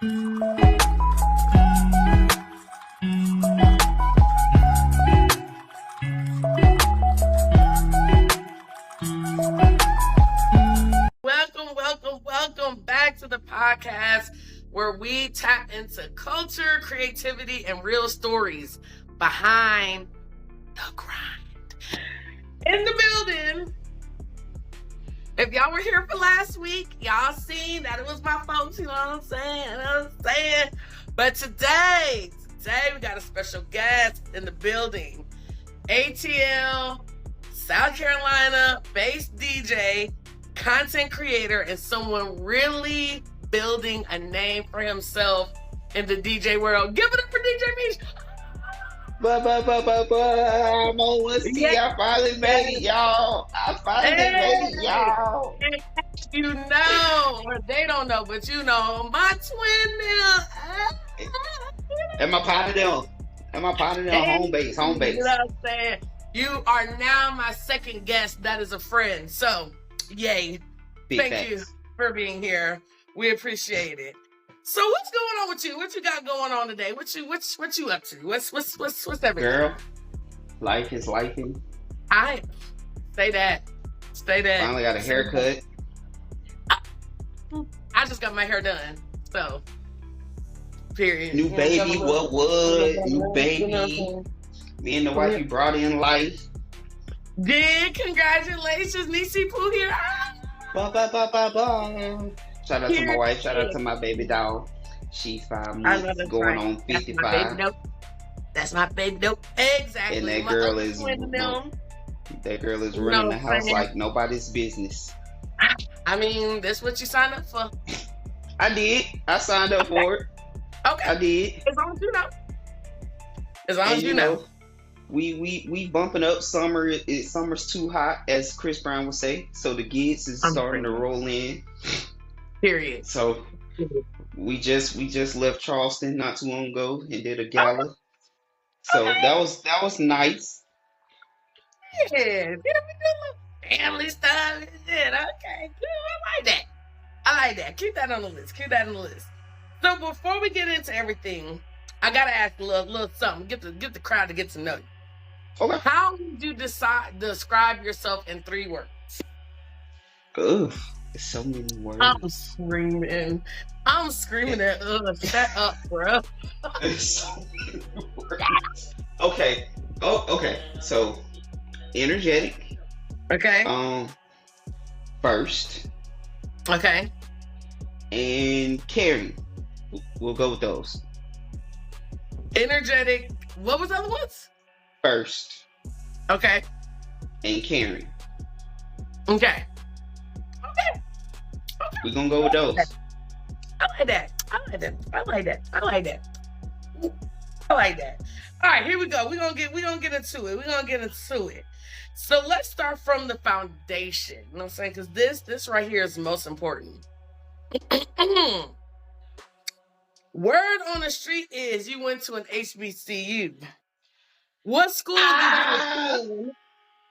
Welcome back to the podcast where we tap into culture, creativity, and real stories behind the grind. In the building, if y'all were here for last week, y'all seen that it was my folks, you know what I'm saying? But today we got a special guest in the building. ATL, South Carolina based DJ, content creator, and someone really building a name for himself in the DJ world. Give it up for DJ Meech. I'm on one C. Yeah. I finally made it, y'all. You know, or they don't know, but you know, my twin now. And my partner there, home base. You know what I'm saying? You are now my second guest that is a friend. So, yay. Thank you for being here. We appreciate it. So what's going on with you? What you got going on today? What you up to? What's everything? Girl, life is lifing. I say that. Finally got a haircut. I just got my hair done. So period. New baby, what would? New baby. Me and the wife you brought in life. Good, congratulations, Nisi Pooh here. Shout out to my wife. Shout out to my baby doll. She's 5 months, going on 55. That's my baby dope. Exactly. And that girl is running the house like nobody's business. I mean, that's what you signed up for. I did. I signed up for it. Okay. I did. As long as you know. As long as you know. We bumping up. Summer's too hot, as Chris Brown would say. So the gigs is starting to roll in. Period. So we just left Charleston not too long ago and did a gala. So that was nice. Yeah, we do a little family stuff. Yeah, okay, good. I like that. Keep that on the list. So before we get into everything, I gotta ask a little something. Get the crowd to get to know you. Okay. How would you describe yourself in 3 words? Ugh, there's so many words. I'm screaming at shut up, bro. There's so many words. Okay. Okay. So, energetic. Okay. First. Okay. And caring. We'll go with those. Energetic. What was the other ones? First. Okay. And caring. Okay. We're gonna go with those. I like that. All right, here we go. We're gonna get into it. So let's start from the foundation. You know what I'm saying? Because this right here is most important. Word on the street is you went to an HBCU. What school did you attend?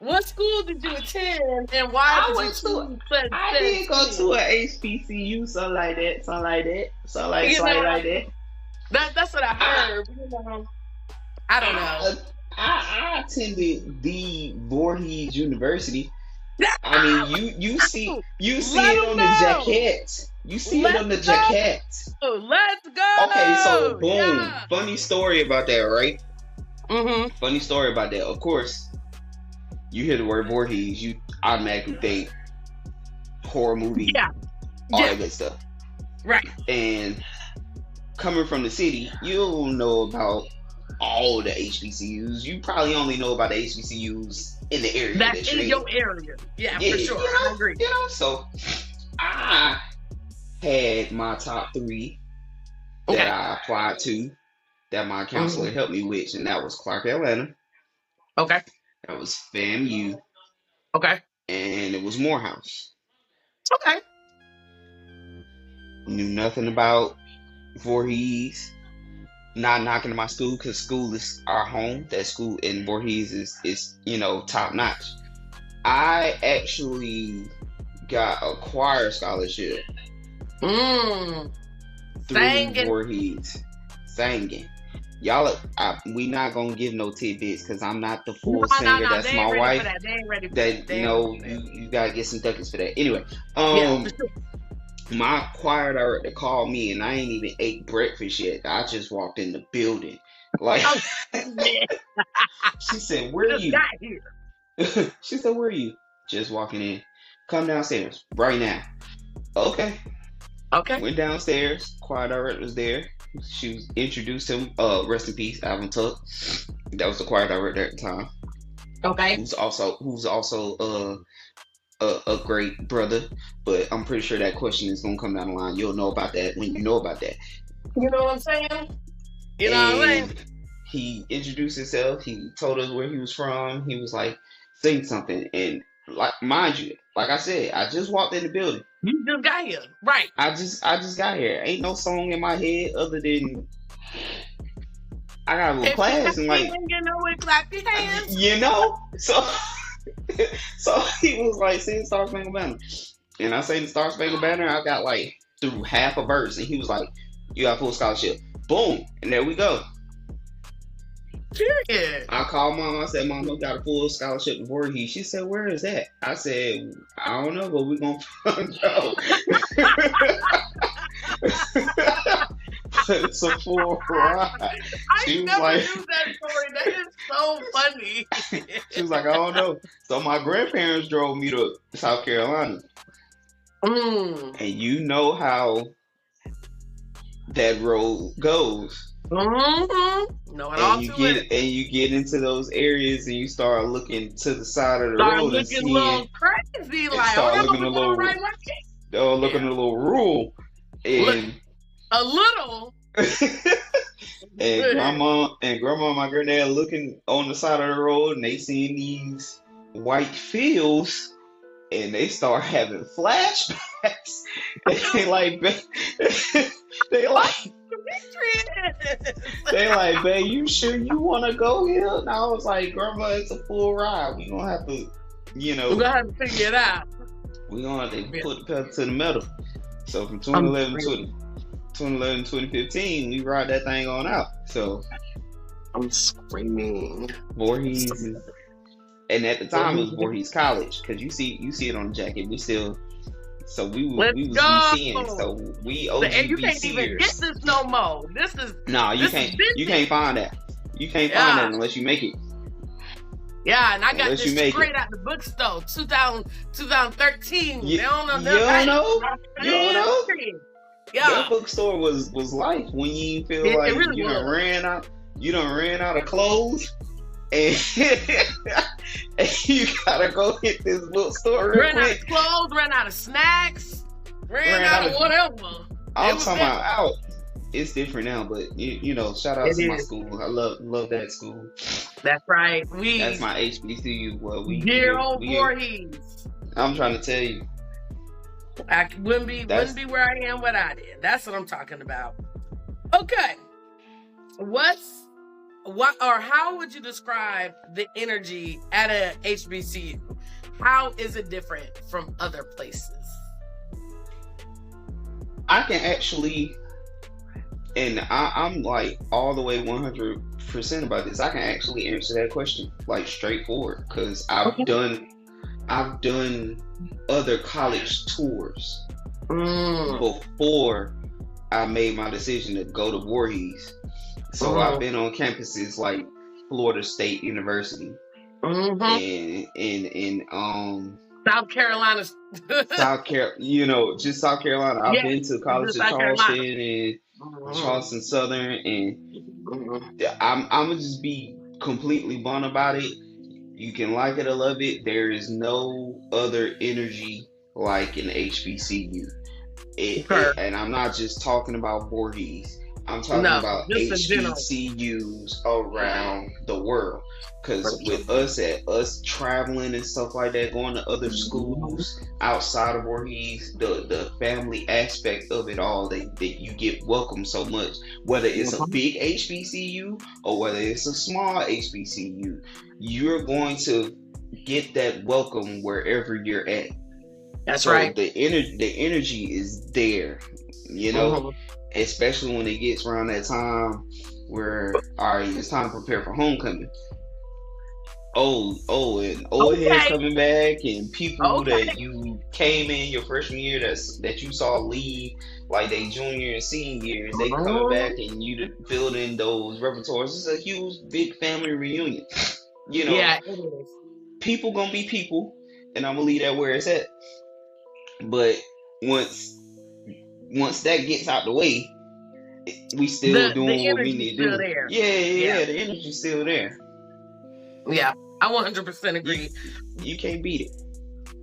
What school did you attend, and why did you choose? I did go to an HBCU, something like that. That's what I heard. You know, I don't know. I attended the Voorhees University. I mean, you see it on the jacket. You see it on the jacket. Let's go. Okay, so boom. Yeah. Funny story about that, right? Mm-hmm. Funny story about that. Of course, you hear the word Voorhees, you automatically think horror movie, all that good stuff. Right. And coming from the city, you don't know about all the HBCUs. You probably only know about the HBCUs in the area. That's in your area. Yeah, for sure. I agree. You know, so I had my top 3 that I applied to, that my counselor helped me with, and that was Clark, Atlanta. Okay. That was FAMU. Okay. And it was Morehouse. Okay. Knew nothing about Voorhees. Not knocking to my school, because school is our home. That school in Voorhees is top notch. I actually got a choir scholarship through Singing. Voorhees. Singing. Y'all, we not gonna give no tidbits because I'm not the full singer. No, That's they my ain't ready wife. for that. They ain't ready for That that. you gotta get some ducats for that. Anyway, Yeah, for sure. my choir director called me and I ain't even ate breakfast yet. I just walked in the building. Like Oh, yeah. she said, "Where are Just you?" got here. She said, "Where are you?" Just walking in. Come downstairs right now. Okay. Okay. Went downstairs. Choir director was there. She was introduced him. Rest in peace, Alvin Tuck. That was the choir director at the time. Okay. Who's also a great brother. But I'm pretty sure that question is gonna come down the line. You'll know about that when you know about that. You know what I'm saying? You know what I'm saying? He introduced himself. He told us where he was from. He was like, "Sing something." And like, mind you, like I said, I just walked in the building. You just got here, right? I just got here. Ain't no song in my head other than I got a little class and like, you know, we clap your hands. you know. So he was like, "Sing Star Spangled Banner," and I sang the Star Spangled Banner. I got like through half a verse, and he was like, "You got full scholarship." Boom, and there we go. Period. I called mom. I said, "Mom, I got a full scholarship to Voorhees." She said, "Where is that?" I said, "I don't know, but we're gonna find out." It's a full ride. I never knew that story. That is so funny. She was like, "I don't know." So my grandparents drove me to South Carolina, and you know how that road goes. Mm-hmm. No, and you get into those areas and you start looking to the side of the start road looking and a little crazy, like start looking a little right looking a little rural and a little. and grandma and my granddad looking on the side of the road and they seeing these white fields and they start having flashbacks. They like "Babe, you sure you want to go here?" And I was like, "Grandma, it's a full ride. We gonna have to, we're gonna have to figure it out. We gonna have to put the pedal to the metal." So from 2011 to 2015, we ride that thing on out. So I'm screaming. Voorhees is, and at the time it was Voorhees College because you see it on the jacket. We still. So we was VCing, so we OG and you can't VCers. even get this no more. This is you can't find that. You can't find that unless you make it. Yeah, and I got this straight out the bookstore, 2013. You don't know? Yeah. That bookstore was life when you feel like really you done ran out of clothes. And you gotta go hit this bookstore real quick. Ran out of clothes, ran out of snacks, ran out of whatever. I'm talking about out. It's different now, but you know, shout out to my school. I love that school. That's right. That's my HBCU. Well, dear old Voorhees. I'm trying to tell you. I wouldn't be where I am without it. That's what I'm talking about. Okay. How would you describe the energy at a HBCU? How is it different from other places? I can actually, and I'm like all the way 100% about this. I can actually answer that question like straightforward because I've done other college tours before I made my decision to go to Voorhees. So I've been on campuses like Florida State University and South Carolina. South Carolina. I've been to College of Charleston and Charleston Southern, and I'm gonna just be completely blunt about it. You can like it or love it. There is no other energy like an HBCU. And I'm not just talking about Voorhees. I'm talking about HBCUs around the world. Because with us traveling and stuff like that, going to other schools outside of Voorhees, the family aspect of it all, that you get welcomed so much. Whether it's a big HBCU or whether it's a small HBCU, you're going to get that welcome wherever you're at. That's right. The energy is there. you know, especially when it gets around that time where, all right, it's time to prepare for homecoming. And old heads coming back, and people that you came in your freshman year that you saw leave like they junior and senior years, they coming back, and you filled in those repertoires. It's a huge, big family reunion. You know, yeah, it is. People gonna be people, and I'm gonna leave that where it's at. But once that gets out the way, we still doing what we need to do. There. Yeah, the energy's still there. Yeah, I 100% agree. You can't beat it.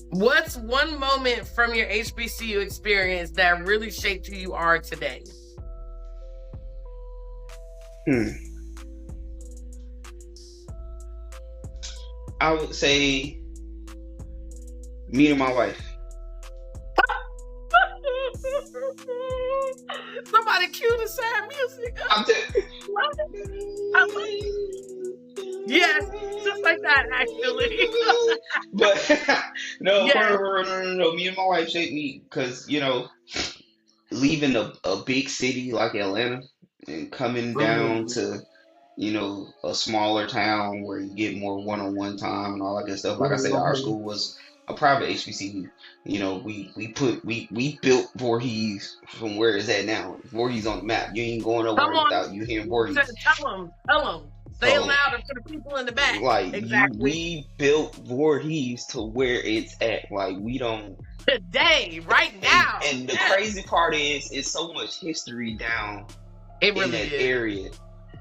What's one moment from your HBCU experience that really shaped who you are today? I would say meeting my wife. Somebody cue the sad music. Yes, just like that, actually. But no, me and my wife shaped me because, you know, leaving a big city like Atlanta and coming down to, you know, a smaller town where you get more one-on-one time and all that good stuff. Like I said, our school was a private HBCU. You know, we built Voorhees from where it's at now. Voorhees on the map. You ain't going nowhere without you hearing Voorhees. Tell them. Say it louder for the people in the back. Like, exactly. We built Voorhees to where it's at. Like, we don't... Today, right now. And the crazy part is, it's so much history down in that area.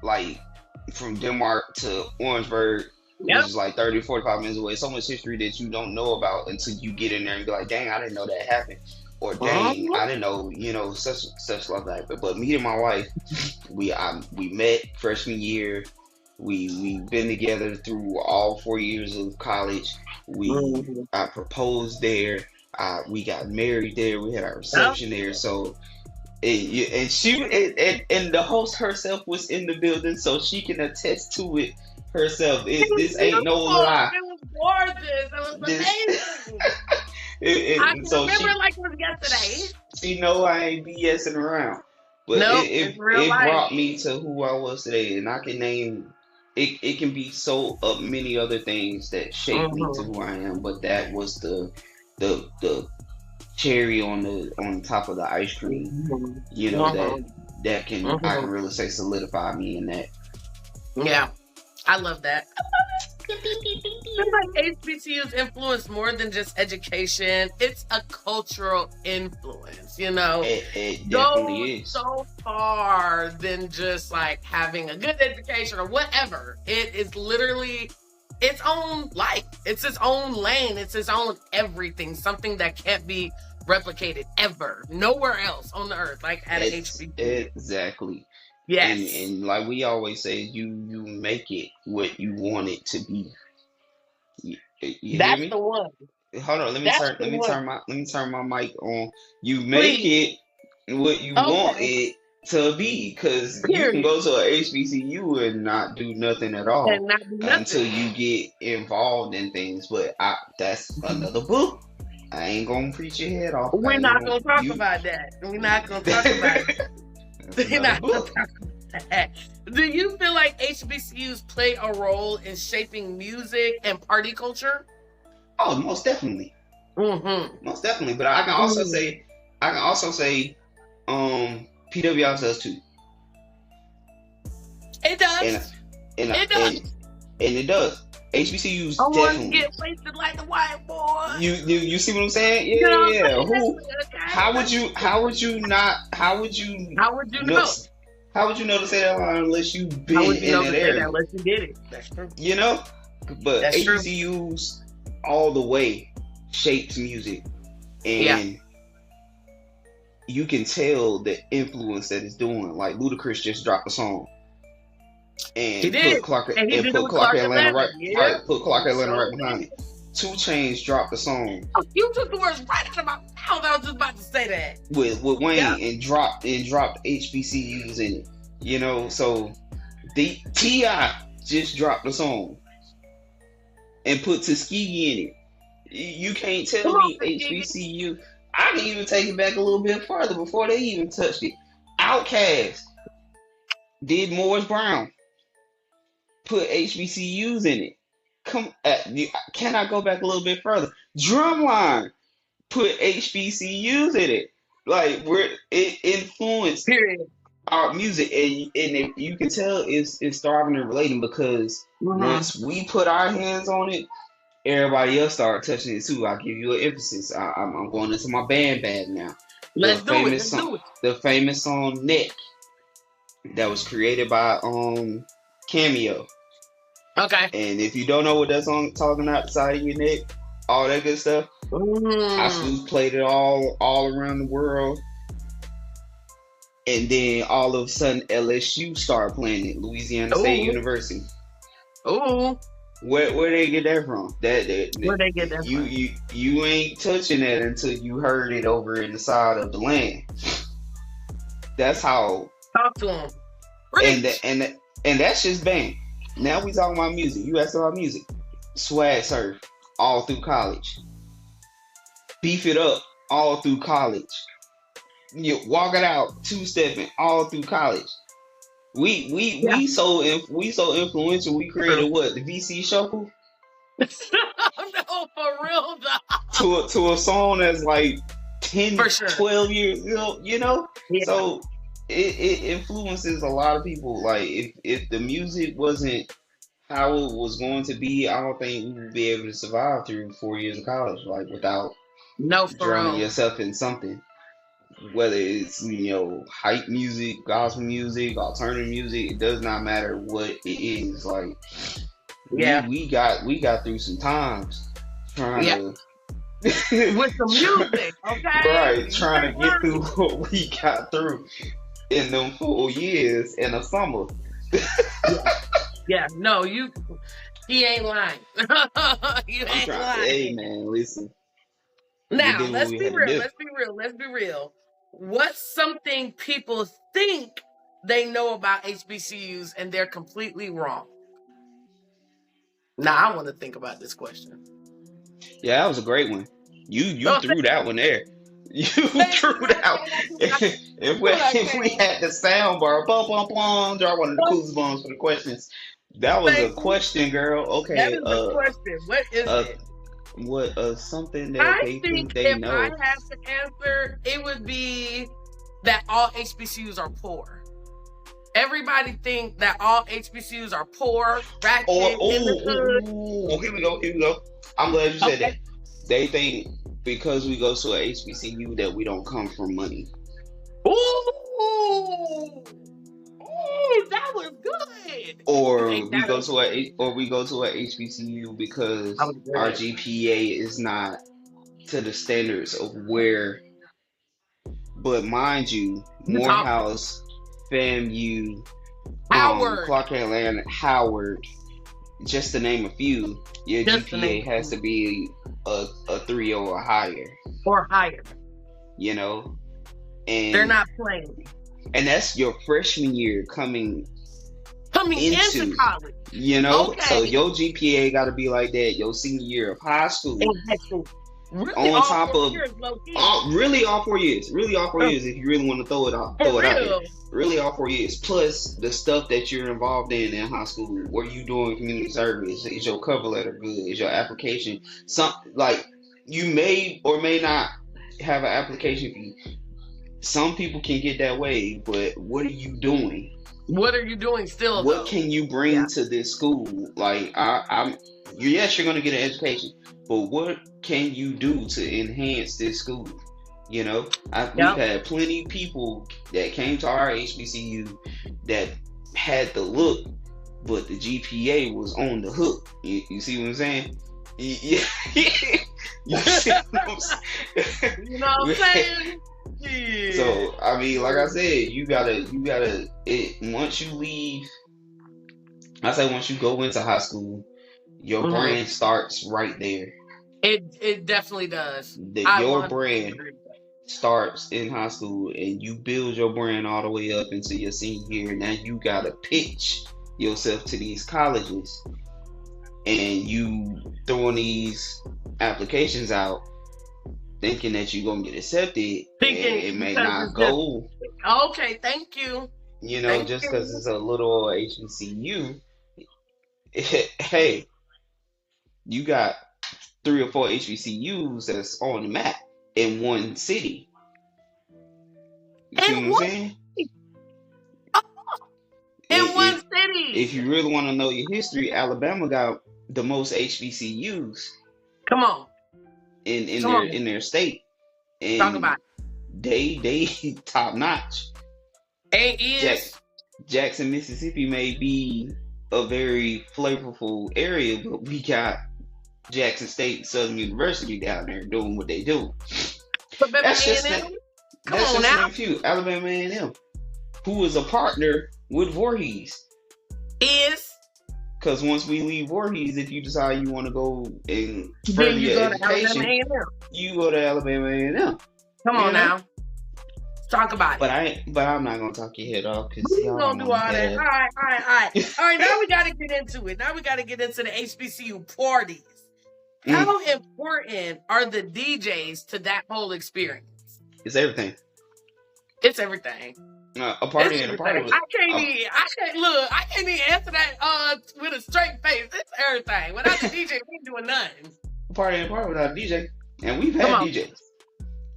Like, from Denmark to Orangeburg, which is like 30, 45 minutes away. So much history that you don't know about until you get in there and be like, dang, I didn't know that happened. Or dang, I didn't know, you know, such like that. But me and my wife, we met freshman year. We've been together through all 4 years of college. I proposed there. We got married there. We had our reception there. So, and the host herself was in the building, so she can attest to it herself. This ain't no lie. It was gorgeous. It was amazing. I can remember it like it was yesterday. She know I ain't BSing around. But it brought me to who I was today, and I can name. It can be so many other things that shaped me to who I am, but that was the cherry on the top of the ice cream. You know, that can I can really say solidify me in that. Yeah, I love that. I feel like HBCUs influence more than just education. It's a cultural influence, you know. It definitely is. So far than just like having a good education or whatever. It is literally its own life. It's its own lane. It's its own everything. Something that can't be replicated ever. Nowhere else on the earth like at an HBCU. Exactly. Yes. And like we always say, you make it what you want it to be. You That's the one. Hold on, let me turn my mic on. You make it what you want it to be, because you can go to a HBCU and not do nothing at all until you get involved in things. But that's another book. I ain't gonna preach your head off. We're not gonna talk about that. We're not gonna talk about it. Do you feel like HBCUs play a role in shaping music and party culture? Oh, most definitely. Most definitely. But I can also say, PWI does too. It does. And it does. HBCUs I want definitely to get wasted like the white boy. You see what I'm saying? Yeah. How would you know? How would you know to say that line unless you've been in that area? Unless you did it. That's true. You know? But that's HBCUs all the way shapes music. And you can tell the influence that it's doing. Like Ludacris just dropped a song. And put Clark Atlanta right behind it. 2 Chainz dropped the song. Oh, you took the words right out of my mouth. I was just about to say that. With Wayne and dropped HBCUs in it. You know, so the T.I. just dropped the song and put Tuskegee in it. You can't tell me HBCU. I can even take it back a little bit further before they even touched it. Outkast did Morris Brown, put HBCUs in it. Can I go back a little bit further? Drumline put HBCUs in it. Like it influenced Period. our music, and you can tell it's thriving and relating because once we put our hands on it, everybody else started touching it too. I'll give you an emphasis. I'm going into my band bag now. Let's do it. The famous song "Neck" that was created by Cameo. Okay. And if you don't know what that song talking outside of your neck, all that good stuff, high schools played it all around the world. And then all of a sudden LSU started playing it, Louisiana State University. Oh. Where they get that from? Where they get that from? You ain't touching that until you heard it over in the side of the land. That's how. Talk to them. And that's just band. Now we talking about music. You asked about music. Swag surf all through college. Beef it up all through college. You walk it out, two-stepping all through college. We so influential. We created what, the VC Shuffle? No, for real though. To a song that's like 10, 12 years, you know. Yeah. So it influences a lot of people. Like if the music wasn't how it was going to be, I don't think we would be able to survive through 4 years of college, like without drowning yourself in something. Whether it's hype music, gospel music, alternative music, it does not matter what it is. Like we got through some times trying to with some music, okay? Right, trying to get through what we got through in them 4 years in the summer. No, he ain't lying. You ain't lying. Hey man, listen. Now let's be real. What's something people think they know about HBCUs and they're completely wrong? Now I want to think about this question. Yeah, that was a great one. You threw that one there. You threw that. If we had the sound bar, bum bum bum, draw one of the coolest bombs for the questions. That was a question, girl. Okay. That is a question. What is it? What something that they think they know? I have to answer, it would be that all HBCUs are poor. Everybody think that all HBCUs are poor, ratchet, in the hood. Here we go. I'm glad you said that. They think because we go to a HBCU that we don't come from money. Ooh, that was good. Or we go to a HBCU because our GPA is not to the standards of where. But mind you, Morehouse, FAMU, Howard, Clark Atlanta, Howard, just to name a few, your GPA has to be a 3 or higher. Or higher. And they're not playing. And that's your freshman year coming into college. Okay. So your GPA got to be like that your senior year of high school. Really, on top of really all 4 years. Really all 4 years if you really want to throw it out there. Really all 4 years. Plus the stuff that you're involved in high school. What are you doing community service? Is your cover letter good? Is your application you may or may not have an application fee. Some people can get that way, but what are you doing? What are you doing still? What can you bring to this school? Like yes, you're gonna get an education, but what can you do to enhance this school? We've had plenty of people that came to our HBCU that had the look, but the GPA was on the hook. You see what I'm saying? Yeah. You see what I'm saying? You know what I'm saying? Yeah. So I mean, like I said, you gotta once you leave. I say once you go into high school, your brand starts right there. It definitely does. Your brand starts in high school, and you build your brand all the way up into your senior year. Now you gotta pitch yourself to these colleges, and you throwing these applications out. thinking that you're gonna get accepted, Thinking and it may because not it's go. okay, thank you. You know, just because it's a little HBCU, hey, you got 3 or 4 HBCUs that's on the map in one city. You see what I'm saying? In one city. If you really want to know your history, Alabama got the most HBCUs. Come on. In their state. And talk about it. They top notch. Jackson, Mississippi may be a very flavorful area, but we got Jackson State Southern University down there doing what they do. That's just a few. Alabama A&M, who is a partner with Voorhees. Because once we leave Voorhees, if you decide you want to go and further your education, you go to Alabama A&M. Come on now. Talk about it. But I'm not gonna talk your head off because y'all gonna do all that. All right. Now we gotta get into it. Now we gotta get into the HBCU parties. How important are the DJs to that whole experience? It's everything. It's everything. A party and a party. I can't even answer that with a straight face. It's everything. Without the DJ, we ain't doing nothing. A party and a party without a DJ, and we've had DJs.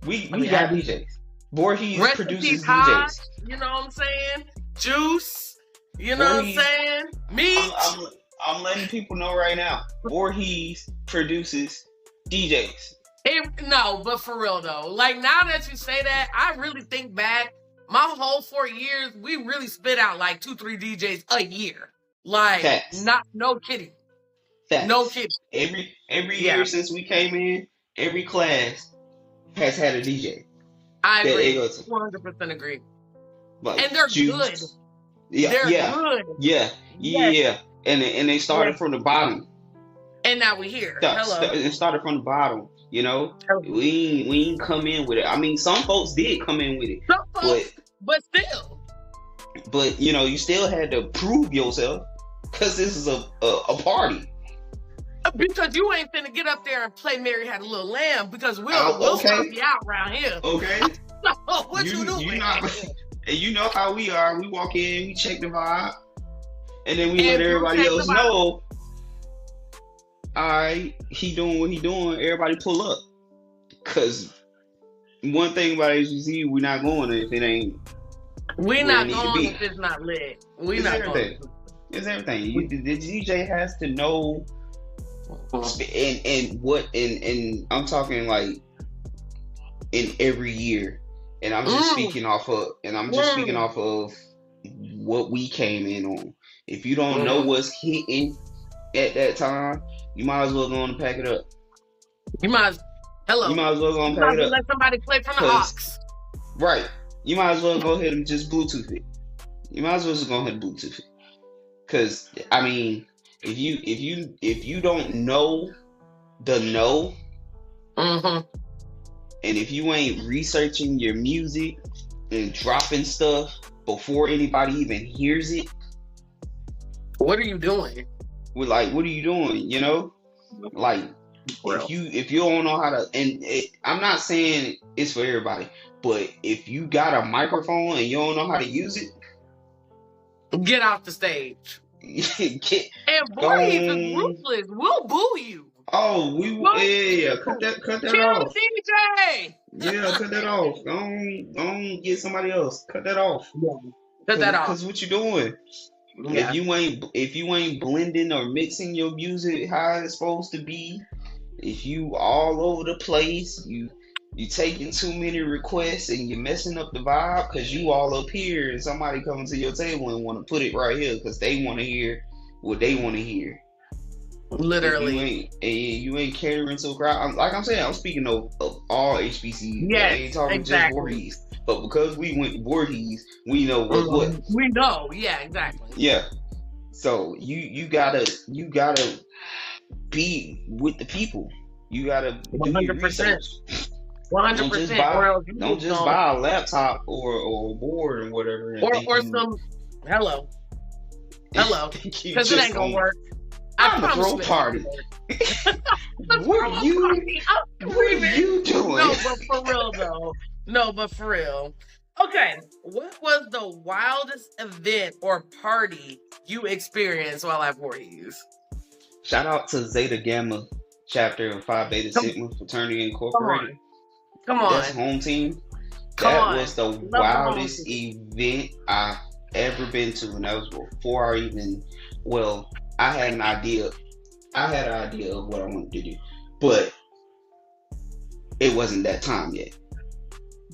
We got DJs. Voorhees produces DJs. You know what I'm saying? Juice. You know what I'm saying? Meech. I'm letting people know right now. Voorhees produces DJs. No, but for real though, like now that you say that, I really think back. My whole 4 years, we really spit out like 2-3 DJs a year. Like, Facts. No kidding. Facts. No kidding. Every year since we came in, every class has had a DJ. I agree. 100% agree. Like, and they're good. Yeah, they're good. Yeah. And they started from the bottom. And now we're here. It started from the bottom. You know, we ain't come in with it. I mean, some folks did come in with it. Some folks, but still. But you know, you still had to prove yourself because this is a party. Because you ain't finna get up there and play Mary Had a Little Lamb because we'll stop you out around here. Okay. What you doing? And you know how we are. We walk in, we check the vibe, and then we let everybody else know. Alright, he doing what he doing. Everybody pull up. Cause one thing about HBCU, we're not going if it ain't. We're not going if it's not lit. We're not going. It's everything. The DJ has to know, and I'm talking like in every year, and I'm just speaking off of what we came in on. If you don't know what's hitting at that time, you might as well go on and pack it up. You might as well go and pack it up. Let somebody play from the aux. Right. You might as well go ahead and just Bluetooth it. You might as well just go ahead and Bluetooth it. Cause I mean, if you don't know the know, and if you ain't researching your music and dropping stuff before anybody even hears it, what are you doing? What are you doing? You know, like if you don't know how to, I'm not saying it's for everybody, but if you got a microphone and you don't know how to use it, get off the stage. And Voorhees is ruthless. We'll boo you. Oh, cut that off. DJ. Yeah, cut that off. Don't get somebody else. Cut that off. Cut that off. Because what you doing? Yeah. If you ain't blending or mixing your music how it's supposed to be, if you all over the place, you taking too many requests and you're messing up the vibe because you all up here and somebody coming to your table and want to put it right here because they want to hear what they want to hear. Literally. You ain't catering to a crowd. Like I'm saying, I'm speaking of all HBCUs. Yes, I ain't talking just Voorhees. But because we went Voorhees, we know what. We know, yeah, exactly. Yeah. So you gotta be with the people. You gotta do your research. 100%. Don't just buy a laptop or a board or whatever. Or some hello. Because it ain't gonna work. I'm a throw party. What are you doing? No, but for real though. No, but for real. Okay, what was the wildest event or party you experienced while at 4E's? Shout out to Zeta Gamma chapter of Phi Beta Sigma Fraternity Incorporated. Come on. That's home team. That was the wildest event I've ever been to, and that was before I even. Well, I had an idea. I had an idea of what I wanted to do, but it wasn't that time yet.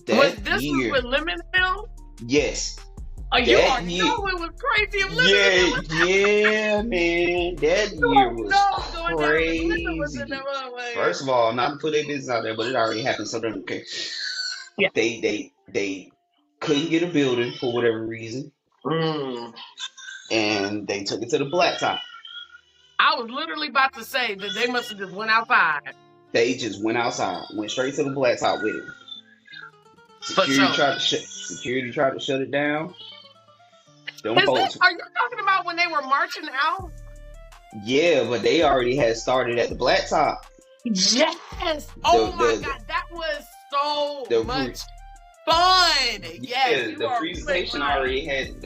Was this with Lemon Hill? Yes. Oh, you already know it was crazy. Yeah, man. That year was crazy. First of all, not to put their business out there, but it already happened, so they don't care. Yeah. They couldn't get a building for whatever reason. And they took it to the blacktop. I was literally about to say that they must have just went outside. They just went outside, went straight to the blacktop with it. Security tried to shut it down. Are you talking about when they were marching out? Yeah, but they already had started at the blacktop. Yes. Oh my God, that was so much fun. Yes. The presentation already had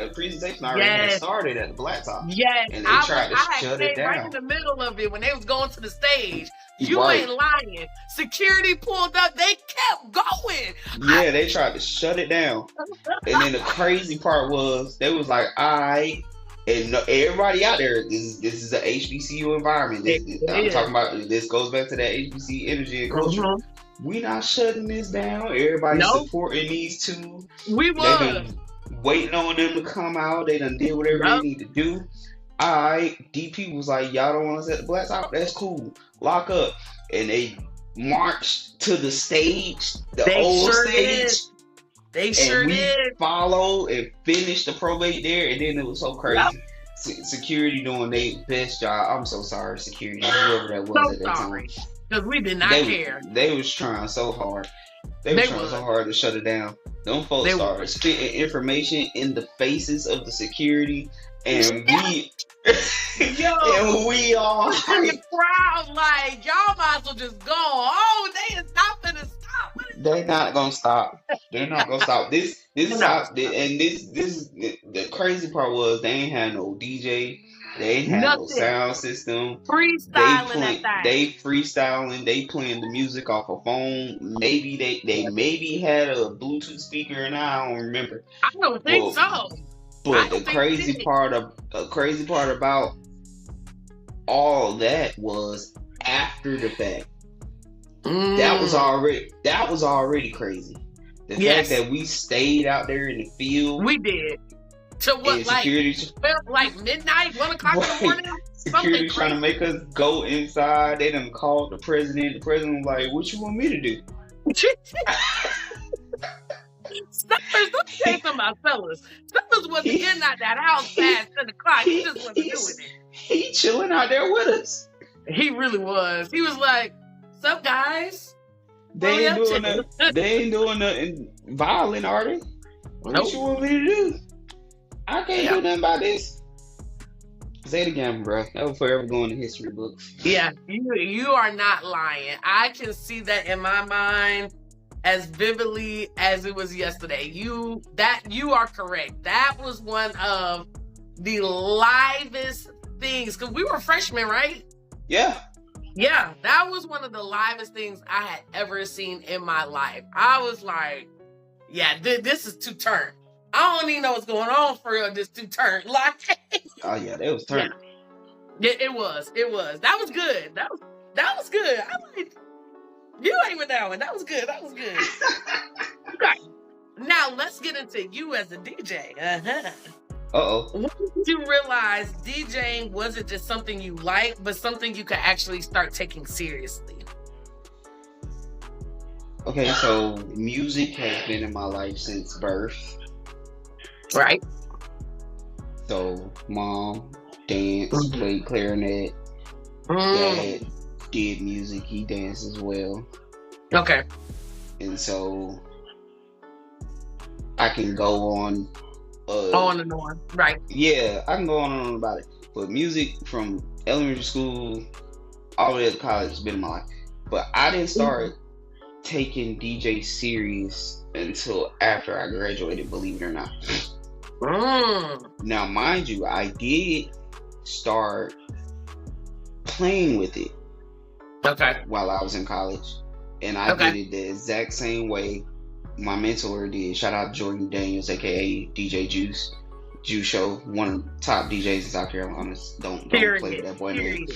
started at the blacktop. Yes. And they tried to shut it down. Right in the middle of it when they was going to the stage. You ain't lying. Security pulled up. They kept going. Yeah, they tried to shut it down. And then the crazy part was, they was like, all right. And everybody out there, this is an HBCU environment. I'm talking about, this goes back to that HBCU energy and culture. We not shutting this down. Everybody's supporting these two. We was. They been waiting on them to come out. They done did whatever they need to do. Alright, DP was like, y'all don't want us at the blacktop? That's cool. Lock up. And they marched to the stage, the old stage. They sure did. We followed and finished the probate there, and then it was so crazy. Security doing their best job. I'm so sorry, security, whoever that was at that time. Because we did not care. They was trying so hard. They was trying so hard to shut it down. Them folks started spitting information in the faces of the security, and we and we all in the crowd like, y'all might as well just go. Oh, they is not gonna stop. They're not gonna stop. They're not gonna stop. This is the crazy part was they ain't had no DJ. They ain't had no sound system. They freestyling. They playing the music off a phone. Maybe they maybe had a Bluetooth speaker, and I don't remember. I don't think so. But the crazy part about all that was after the fact. That was already crazy. The fact that we stayed out there in the field. We did. To what, like midnight, 1 o'clock in the morning? Security trying to make us go inside. They done called the president. The president was like, what you want me to do? Steppers, don't say something about fellas. Steppers wasn't getting out that house past 10 o'clock. He just wasn't doing it. He chilling out there with us. He really was. He was like, what's up, guys? They ain't doing nothing violent, are they? What you want me to do? I can't do nothing about this. Say it again, bro. That will forever go in the history books. Yeah, you are not lying. I can see that in my mind as vividly as it was yesterday. You are correct. That was one of the livest things, because we were freshmen, right? Yeah. Yeah, that was one of the livest things I had ever seen in my life. I was like, yeah, this is too turned. I don't even know what's going on for real. This too turned. Like, oh yeah, that was turned. Yeah, it was. That was good. That was good. I'm like, you ain't with that one. That was good. Okay. Now let's get into you as a DJ. When did you realize DJing wasn't just something you liked, but something you could actually start taking seriously? Okay, so music has been in my life since birth. Right. So, mom danced, played clarinet. Dad did music. He danced as well. Okay. And so, I can go on. On and on. Right. Yeah, I can go on and on about it. But music from elementary school, all the way to college has been in my life. But I didn't start taking DJ serious until after I graduated, believe it or not. Now, mind you, I did start playing with it while I was in college. And I did it the exact same way my mentor did. Shout out to Jordan Daniels, aka DJ Juice Show, one of the top DJs in South Carolina. Don't play with that boy name.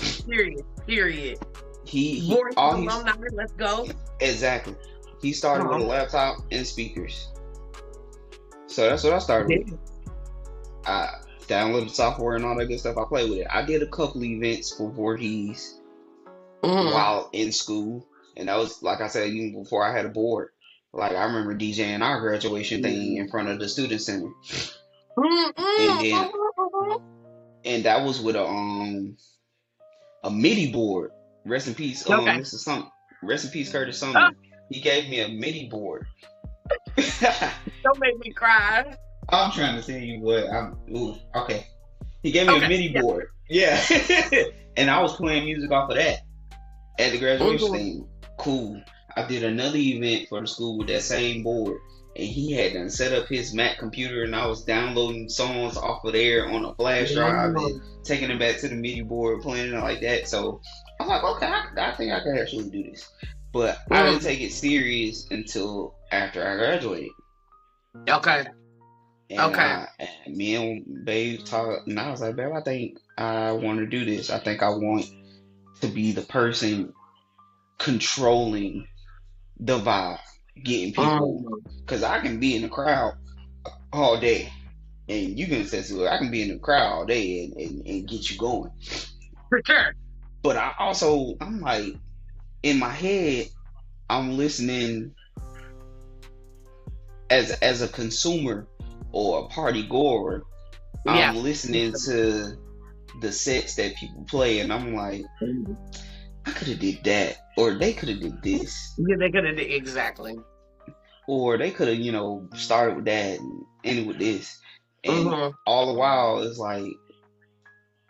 Period. He alumni, let's go. Exactly. He started with a laptop and speakers. So that's what I started with. I downloaded software and all that good stuff. I played with it. I did a couple events for Voorhees while in school. And that was, like I said, even before I had a board. Like, I remember DJing our graduation thing in front of the student center. And that was with a MIDI board. Rest in peace, Mr. Summer. Rest in peace, Curtis Sumner. He gave me a MIDI board. Don't make me cry. I'm trying to tell you what okay. He gave me a MIDI board. Yeah. And I was playing music off of that at the graduation thing. Cool. I did another event for the school with that same board. And he had done set up his Mac computer, and I was downloading songs off of there on a flash drive and taking it back to the MIDI board, playing it like that. So I was like, okay, I think I can actually do this. But I didn't take it serious until after I graduated. And me and Babe talked, and I was like, babe, I think I want to do this. I think I want to be the person controlling the vibe, getting people, because I can be in the crowd all day, and you can say, I can be in the crowd all day and get you going. For sure. But I'm like, in my head, I'm listening as a consumer or a party goer. I'm listening to the sets that people play, and I'm like, I could have did that, or they could have did this. Yeah, they could have did exactly. Or they could have, started with that and ended with this. And all the while, it's like,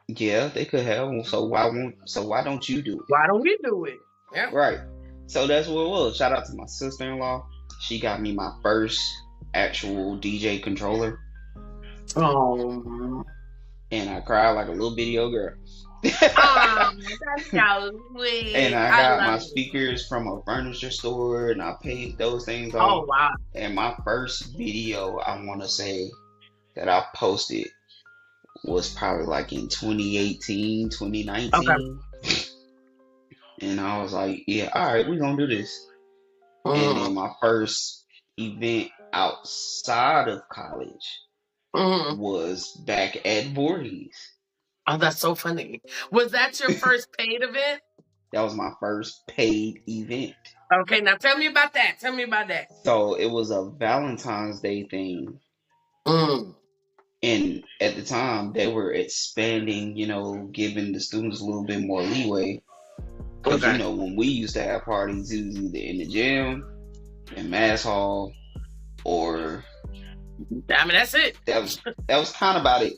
yeah, they could have. So why don't you do it? Why don't we do it? Yeah. Right. So that's what it was. Shout out to my sister-in-law. She got me my first actual DJ controller. Oh. And I cried like a little bitty old girl. That's so sweet. And I got my speakers from a furniture store, and I paid those things off. Oh, wow. And my first video, I want to say, that I posted was probably like in 2018, 2019. Okay. And I was like, yeah, all right, we're going to do this. And then my first event outside of college was back at Voorhees. Oh, that's so funny. Was that your first paid event? That was my first paid event. Okay, now tell me about that. So it was a Valentine's Day thing. And at the time, they were expanding, giving the students a little bit more leeway. Because, when we used to have parties, it was either in the gym, in Mass Hall, or... I mean, that's it. That was kind of about it.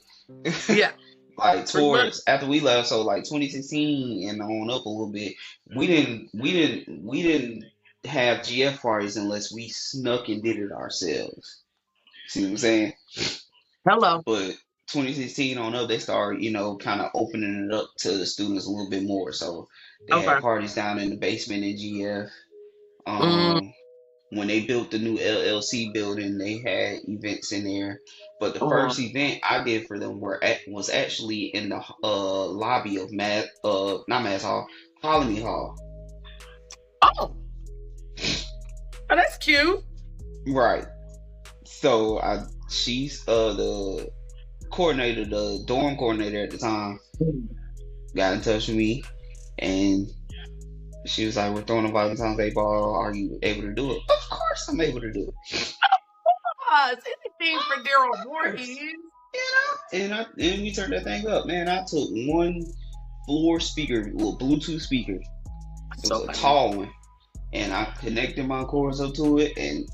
Yeah. Like towards after we left, so like 2016 and on up a little bit, we didn't have GF parties unless we snuck and did it ourselves. See what I'm saying? Hello. But 2016 on up, they started, kind of opening it up to the students a little bit more. So they had parties down in the basement in GF. When they built the new LLC building, they had events in there. But the first event I did for them was actually in the lobby of not Mass Hall, Colony Hall. Oh, that's cute. Right. So she's the coordinator, the dorm coordinator at the time, got in touch with me, and she was like, we're throwing a Valentine's Day ball. Are you able to do it? Of course I'm able to do it. Of course. Anything for Daryl Voorhees. And we turned that thing up. Man, I took one floor speaker, little Bluetooth speaker. It was a tall one. And I connected my cords up to it and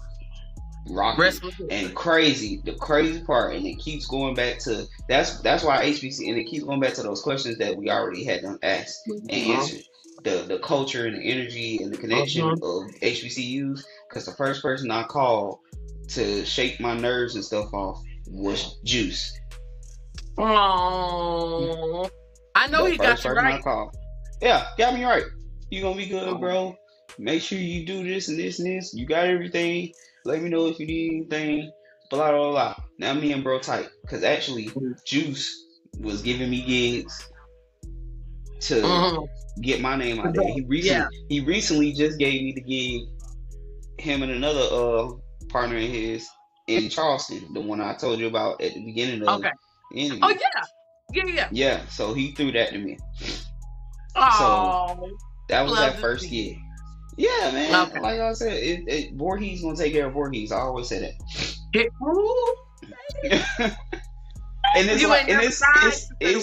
rocking and crazy. The crazy part, and it keeps going back to that's why HBC, and it keeps going back to those questions that we already had them asked and answered. The culture and the energy and the connection of HBCUs. Because the first person I called to shake my nerves and stuff off was Juice. Oh, I know he got you right. Yeah, got me right. You gonna be good, bro. Make sure you do this and this and this. You got everything. Let me know if you need anything. Blah blah blah. Now me and bro tight. Cause actually, Juice was giving me gigs to get my name out there. He recently just gave me the gig. Him and another partner of his in Charleston, the one I told you about at the beginning of the interview. Oh yeah. Yeah. So he threw that to me. Oh, so that was that first gig. Yeah, man. Okay. Like I said, Voorhees gonna take care of Voorhees. I always say that. And it's like, and it's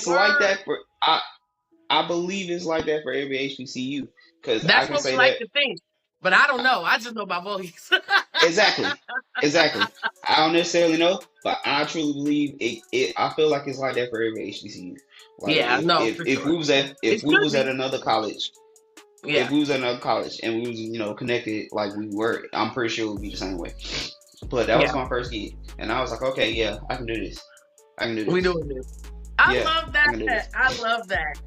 like that for I believe it's like that for every HBCU. Because that's what we like to think. But I don't know. I just know about Voorhees. Exactly. I don't necessarily know, but I truly believe it. I feel like it's like that for every HBCU. Like if we was at another college, if we was at another college and we was connected like we were, I'm pretty sure it would be the same way. But that was my first gig, and I was like, okay, yeah, I can do this. We doing this. I love that. I love that.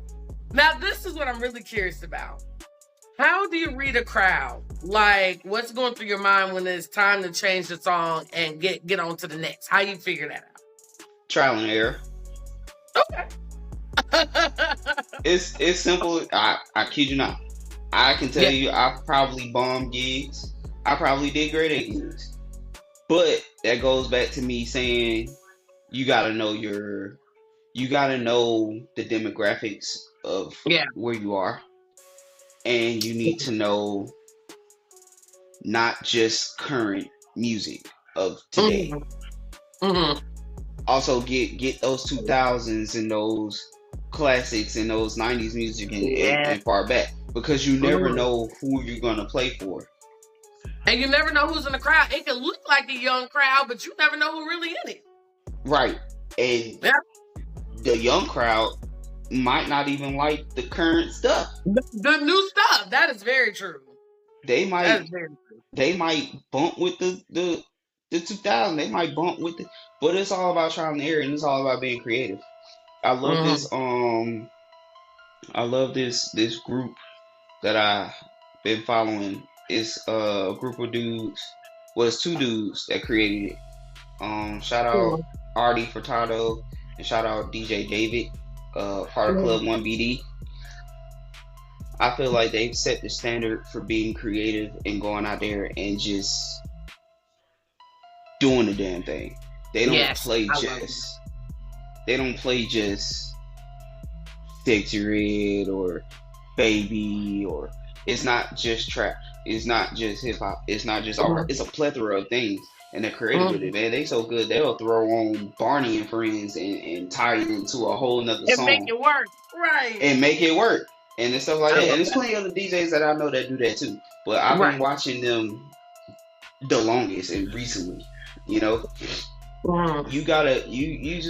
Now this is what I'm really curious about. How do you read a crowd? Like, what's going through your mind when it's time to change the song and get on to the next? How you figure that out? Trial and error. Okay. It's simple. I kid you not. I can tell you, I probably bombed gigs. I probably did great at gigs. But that goes back to me saying you gotta know the demographics of where you are. And you need to know not just current music of today. Also get those 2000s and those classics and those 90s music and far back. Because you never know who you're going to play for. And you never know who's in the crowd. It can look like a young crowd, but you never know who's really in it. Right. And the young crowd might not even like the current stuff. The new stuff. That is very true. They might bump with the 2000. They might bump with it, but it's all about trial and error, and it's all about being creative. I love this. I love this group that I've been following. It's a group of dudes. Well, it's two dudes that created it. Shout out Artie Furtado and shout out DJ David. Part of Club 1BD. I feel like they've set the standard for being creative and going out there and just doing the damn thing. They don't play just. They don't play just Sexy Red or Baby or. It's not just trap. It's not just hip hop. It's not just art. It's a plethora of things. And they're creative with it, man. They so good. They'll throw on Barney and Friends and tie it into a whole nother song. And make it work. Right. And make it work. And it's stuff like that. And there's plenty of other DJs that I know that do that too. But I've been watching them the longest and recently. You just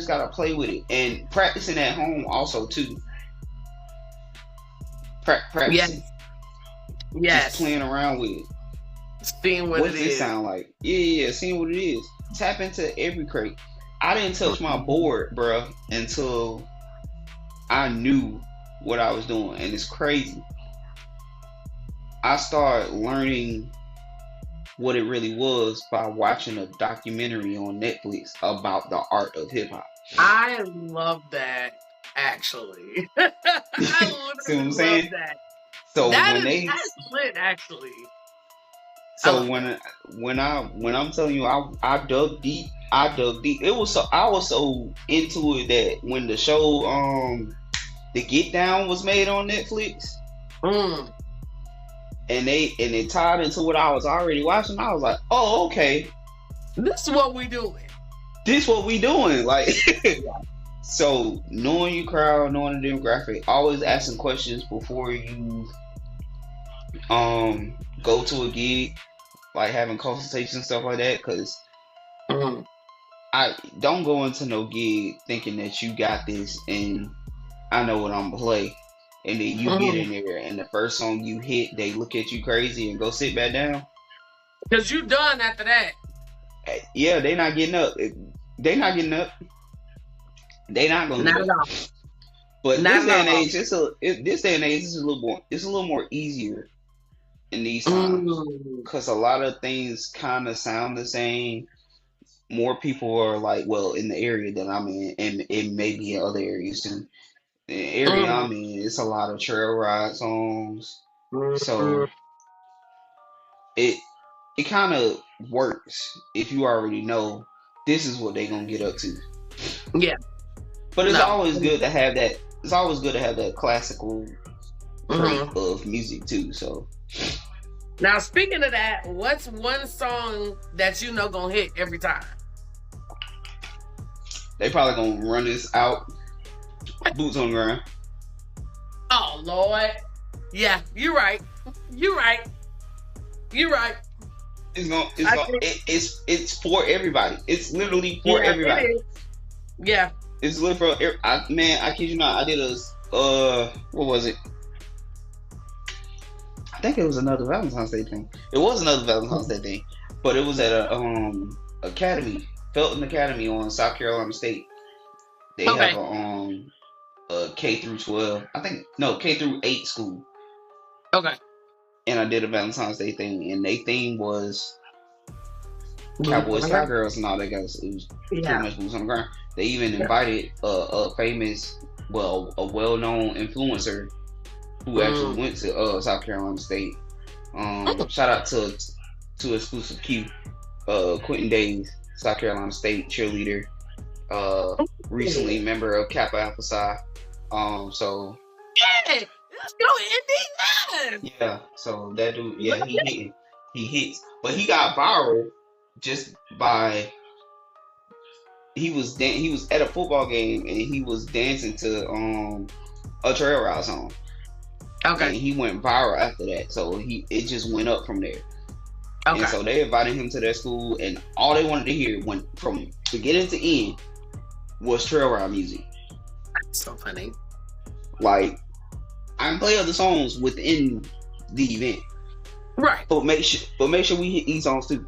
gotta play with it. And practicing at home also too. Practicing. Yes. Just playing around with it. Seeing what does it sound like? Yeah, seeing what it is. Tap into every crate. I didn't touch my board, bro, until I knew what I was doing, and it's crazy. I started learning what it really was by watching a documentary on Netflix about the art of hip hop. I love that, actually. I See what I'm saying? That. So that's lit, actually. So when I'm telling you, I dug deep. I was so into it that when the show The Get Down was made on Netflix, and it tied into what I was already watching, I was like, oh, okay, this is what we doing. Like, so knowing your crowd, knowing the demographic, always asking questions before you go to a gig. like having consultations and stuff like that, because Mm-hmm. I don't go into no gig thinking that you got this and I know what I'm gonna play, and then you get in there and the first song you hit, they look at you crazy and go sit back down. Because you done after that. Yeah, they not getting up. They not getting up. They not gonna. Not at all. But this day and age, this day and age is a little more easier in these times because a lot of things kind of sound the same. More people are like, well, in the area that I'm in, and it may be in other areas too. The area I'm in, it's a lot of trail ride songs, so it kind of works if you already know this is what they're gonna get up to. Yeah, but it's always good to have that. It's always good to have that classical trait of music too. So now, speaking of that, what's one song that you know gonna hit every time? They probably gonna run this out. Boots on the ground. Oh Lord, yeah, you're right. You're right. You're right. It's for everybody. It's literally for everybody. Yeah. It's literally for I kid you not. I did what was it? I think it was another Valentine's Day thing. It was another Valentine's Day thing, but it was at a academy, Felton Academy on South Carolina State. They have a K through 12. K through 8 school. Okay. And I did a Valentine's Day thing, and their theme was Cowboys, Cowgirls, and all that guys. It was pretty much boots on the ground. They even invited a famous, a well-known influencer who actually went to South Carolina State. Shout out to Exclusive Q, Quentin Days, South Carolina State cheerleader. Recently member of Kappa Alpha Psi. So let's go Indy. Yeah, so that dude, he hits, but he got viral just by he was at a football game and he was dancing to a trail ride song. Okay, and he went viral after that, so it just went up from there. Okay, and so they invited him to their school, and all they wanted to hear from beginning to end was trail ride music. That's so funny. Like, I can play other songs within the event, right? But make sure we hit these songs too.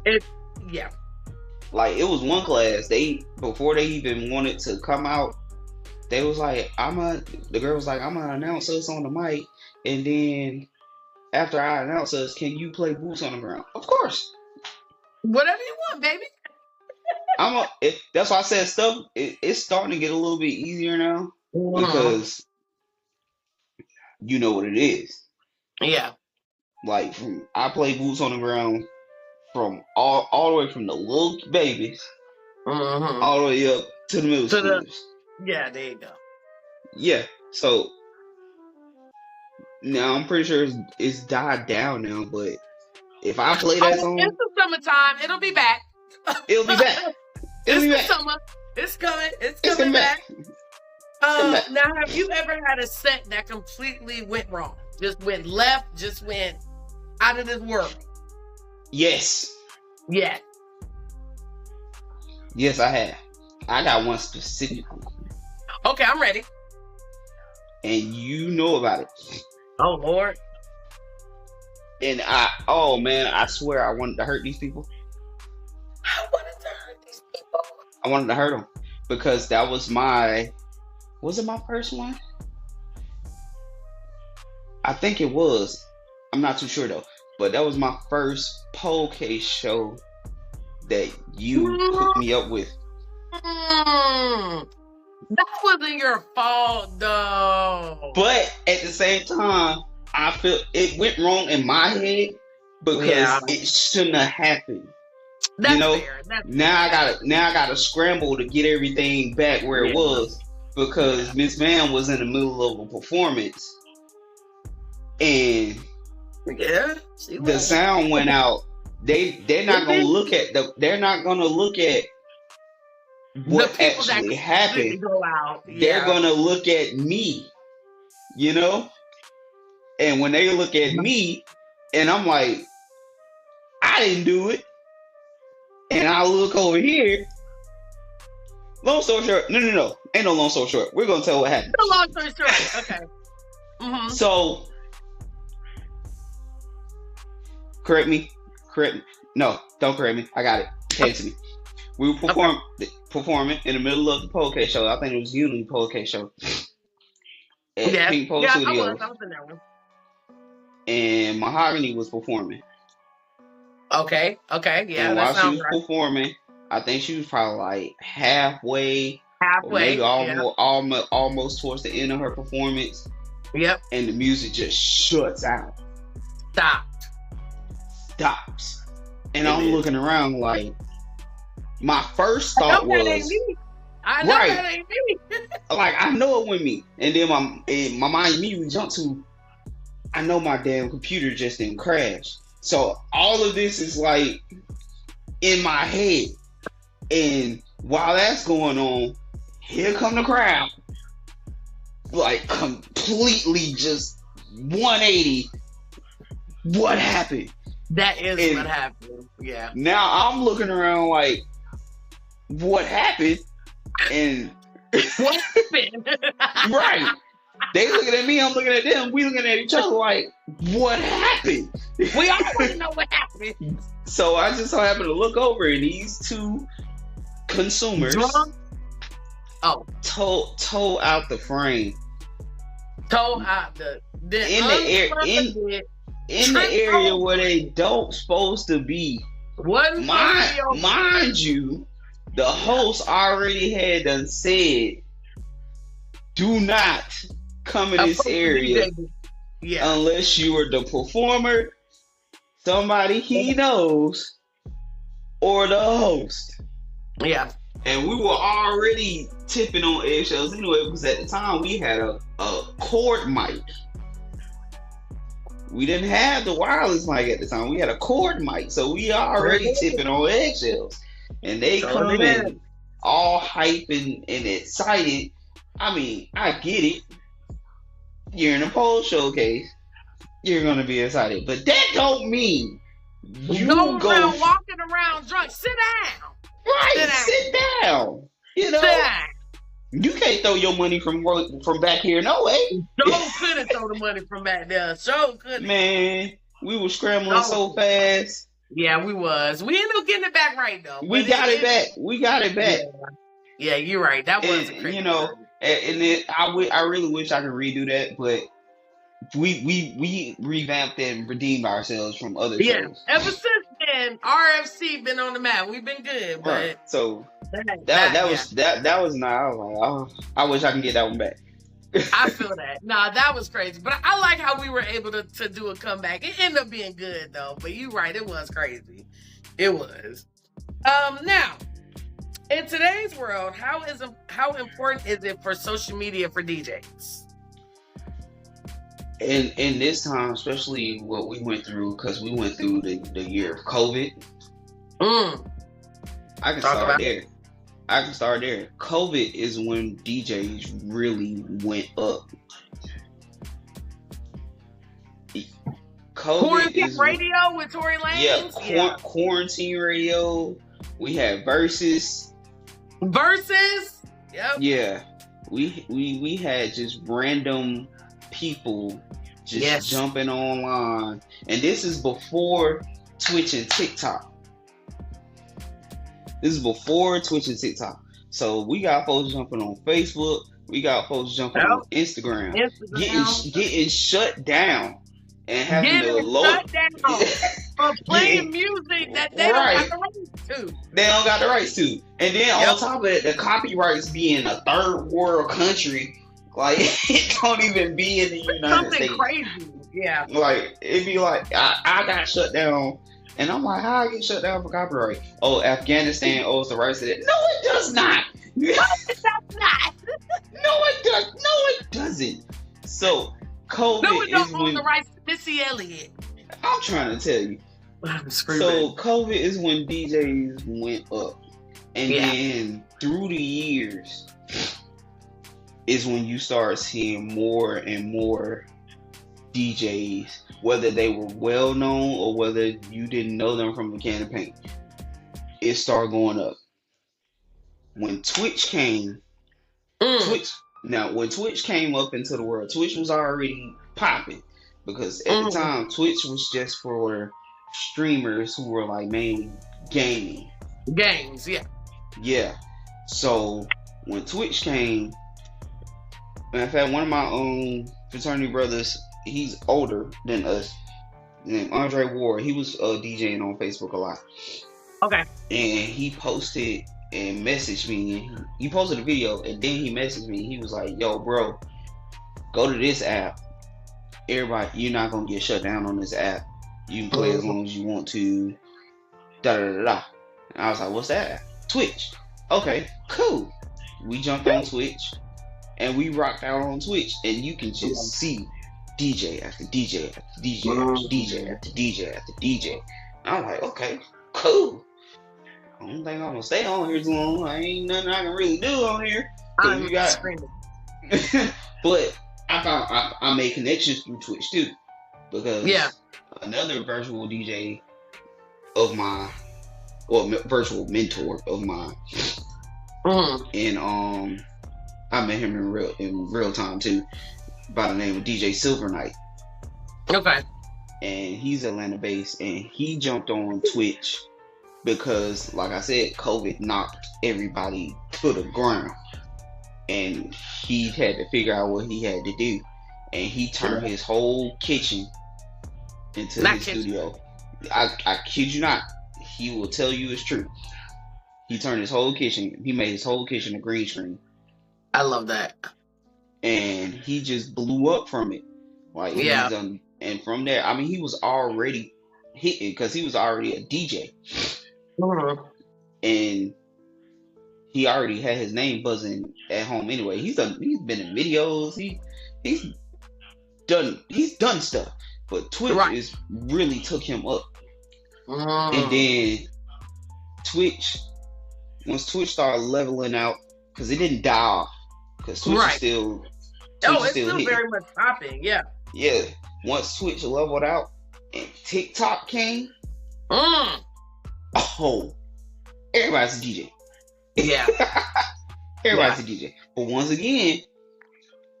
Yeah. Like, it was one class, before they even wanted to come out, they was like, the girl was like, I'm gonna announce us on the mic, and then after I announce us, can you play Boots on the Ground? Of course. Whatever you want, baby. That's why I said stuff. It's starting to get a little bit easier now because you know what it is. Yeah. Like, I play Boots on the Ground from all the way from the little babies all the way up to the middle schoolers. Yeah, there you go. Yeah. So now I'm pretty sure it's died down now, but if I play that song, it's the summertime. It'll be back. It'll be back. It's the summer. It's coming. It's coming back. Now, have you ever had a set that completely went wrong? Just went left, just went out of this world? Yes. Yeah. Yes, I have. I got one specifically. Okay, I'm ready. And you know about it. Oh, Lord. And I swear I wanted to hurt these people. I wanted to hurt these people. I wanted to hurt them because that was was it my first one? I think it was. I'm not too sure though. But that was my first pole case show that you hooked me up with. That wasn't your fault though. But at the same time, I feel it went wrong in my head because it shouldn't have happened. That's you know, fair. now I gotta scramble to get everything back where it was because Miss Man was in the middle of a performance and the sound went out. They're not gonna look at what actually happened. They're gonna look at me, you know. And when they look at me, and I'm like, I I didn't do it. And I look over here. Long story short, no. Ain't no long story short. We're going to tell what happened. No long story short. Okay. Mm-hmm. So, correct me. No, don't correct me. I got it. Came to me. We were performing in the middle of the polka show. I think it was Unity polka show. At Pink Pole Studios. I was in that one. And Mahogany was performing. Okay, yeah. And while she was performing, I think she was probably like halfway, maybe almost towards the end of her performance. Yep. And the music just shuts out. Stops. And I'm looking around like, my first thought was, I know that ain't me. Like, I know it with me. And then my mind immediately jumped to, I know my damn computer just didn't crash. So all of this is like in my head. And while that's going on, here come the crowd. Like completely just 180. What happened? That is what happened. Yeah. Now I'm looking around like, what happened? And what happened? Right. They looking at me, I'm looking at them, we looking at each other like, what happened? We all want to know what happened. So I just so happened to look over and these two consumers toe out the frame. Toe out the in the area where they don't supposed to be. Mind you, the host already had done said, do not come in this area unless you are the performer, somebody he knows, or the host. Yeah. And we were already tipping on eggshells anyway, because at the time we had a cord mic. We didn't have the wireless mic at the time. We had a cord mic, so we already tipping on eggshells. And they come in all hype and excited. I mean, I get it. You're in a pole showcase. You're gonna be excited, but that don't mean you go walking around drunk. Sit down. Right, sit down. You know, you can't throw your money from back here, no way. Joe couldn't throw the money from back there. Joe couldn't. Man, we were scrambling so fast. Yeah, we was. We ended up getting it back right though. We got it back. Yeah, you're right. That was crazy. You know, I really wish I could redo that, but we revamped and redeemed ourselves from other shows. Ever since then, RFC been on the map. We've been good, but right. So that was not. I was like, oh, I wish I can get that one back. I feel that. Nah, that was crazy. But I like how we were able to do a comeback. It ended up being good though. But you're right, it was crazy. It was. Now, in today's world, how important is it for social media for DJs? In this time, especially what we went through, because we went through the year of COVID. I can start there. COVID is when DJs really went up. Quarantine radio with Tory Lanez? Yeah, quarantine radio. We had Versus. Yep. Yeah. We had just random people just jumping online. And this is before Twitch and TikTok. So we got folks jumping on Facebook. We got folks jumping on Instagram. Getting shut down and having to load for playing music that they don't got the rights to. They don't got the rights to. And then on top of it, the copyrights be in a third world country. Like, it don't even be in the United States. Something crazy. Yeah. Like, it'd be like, I got shut down. And I'm like, how I get shut down for copyright? Oh, Afghanistan owes the rights to that. No, it does not. No, it does not. No, it doesn't. So, COVID is when the rights to Missy Elliott. I'm trying to tell you. So, COVID is when DJs went up. And then through the years is when you start seeing more and more DJs, whether they were well known or whether you didn't know them from a can of paint, it started going up. When Twitch came, when Twitch came up into the world, Twitch was already popping because at the time Twitch was just for streamers who were like mainly gaming. Games, yeah. Yeah. So when Twitch came, matter of fact, one of my own fraternity brothers, he's older than us, named Andre Ward. He was DJing on Facebook a lot. Okay. And he posted and messaged me. He posted a video and then he messaged me. He was like, "Yo, bro, go to this app. Everybody, you're not gonna get shut down on this app. You can play as long as you want to. Da da da da." And I was like, "What's that app?" "Twitch." "Okay, cool." We jumped on Twitch and we rocked out on Twitch, and you can just see DJ after DJ after DJ after DJ after DJ after DJ. I'm like, okay, cool. I don't think I'm gonna stay on here too long. I ain't nothing I can really do on here. I'm screaming. But I made connections through Twitch too, because another virtual DJ of mine, or virtual mentor of mine, and I met him in real time too, by the name of DJ Silver Knight. Okay. And he's Atlanta based, and he jumped on Twitch because, like I said, COVID knocked everybody to the ground, and he had to figure out what he had to do, and he turned his whole kitchen into his studio. I kid you not. He will tell you it's true. He turned his whole kitchen. He made his whole kitchen a green screen. I love that. And he just blew up from it. Like, and from there, I mean, he was already hitting because he was already a DJ. And he already had his name buzzing at home anyway. He's been in videos. He's done stuff. But Twitch is really took him up. And then once Twitch started leveling out, because it didn't die off, because Twitch is still it's still very much popping. Yeah. Once Twitch leveled out and TikTok came, everybody's a DJ. Yeah. Everybody's a DJ. But once again,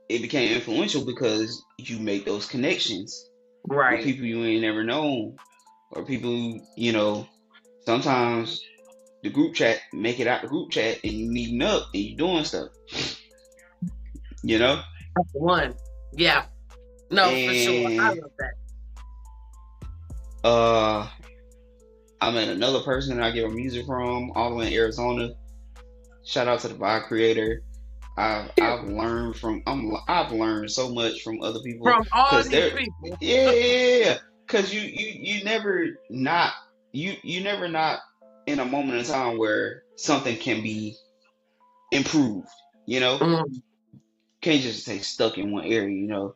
it became influential because you make those connections with people you ain't never known, or people sometimes the group chat, make it out the group chat, and you meeting up and you doing stuff. That's one. Yeah. No, for sure. I love that. I met another person that I get my music from all the way in Arizona. Shout out to the vibe creator. I've learned so much from other people. From all these people. Yeah. Because you never not in a moment in time where something can be improved. Can't just stay stuck in one area.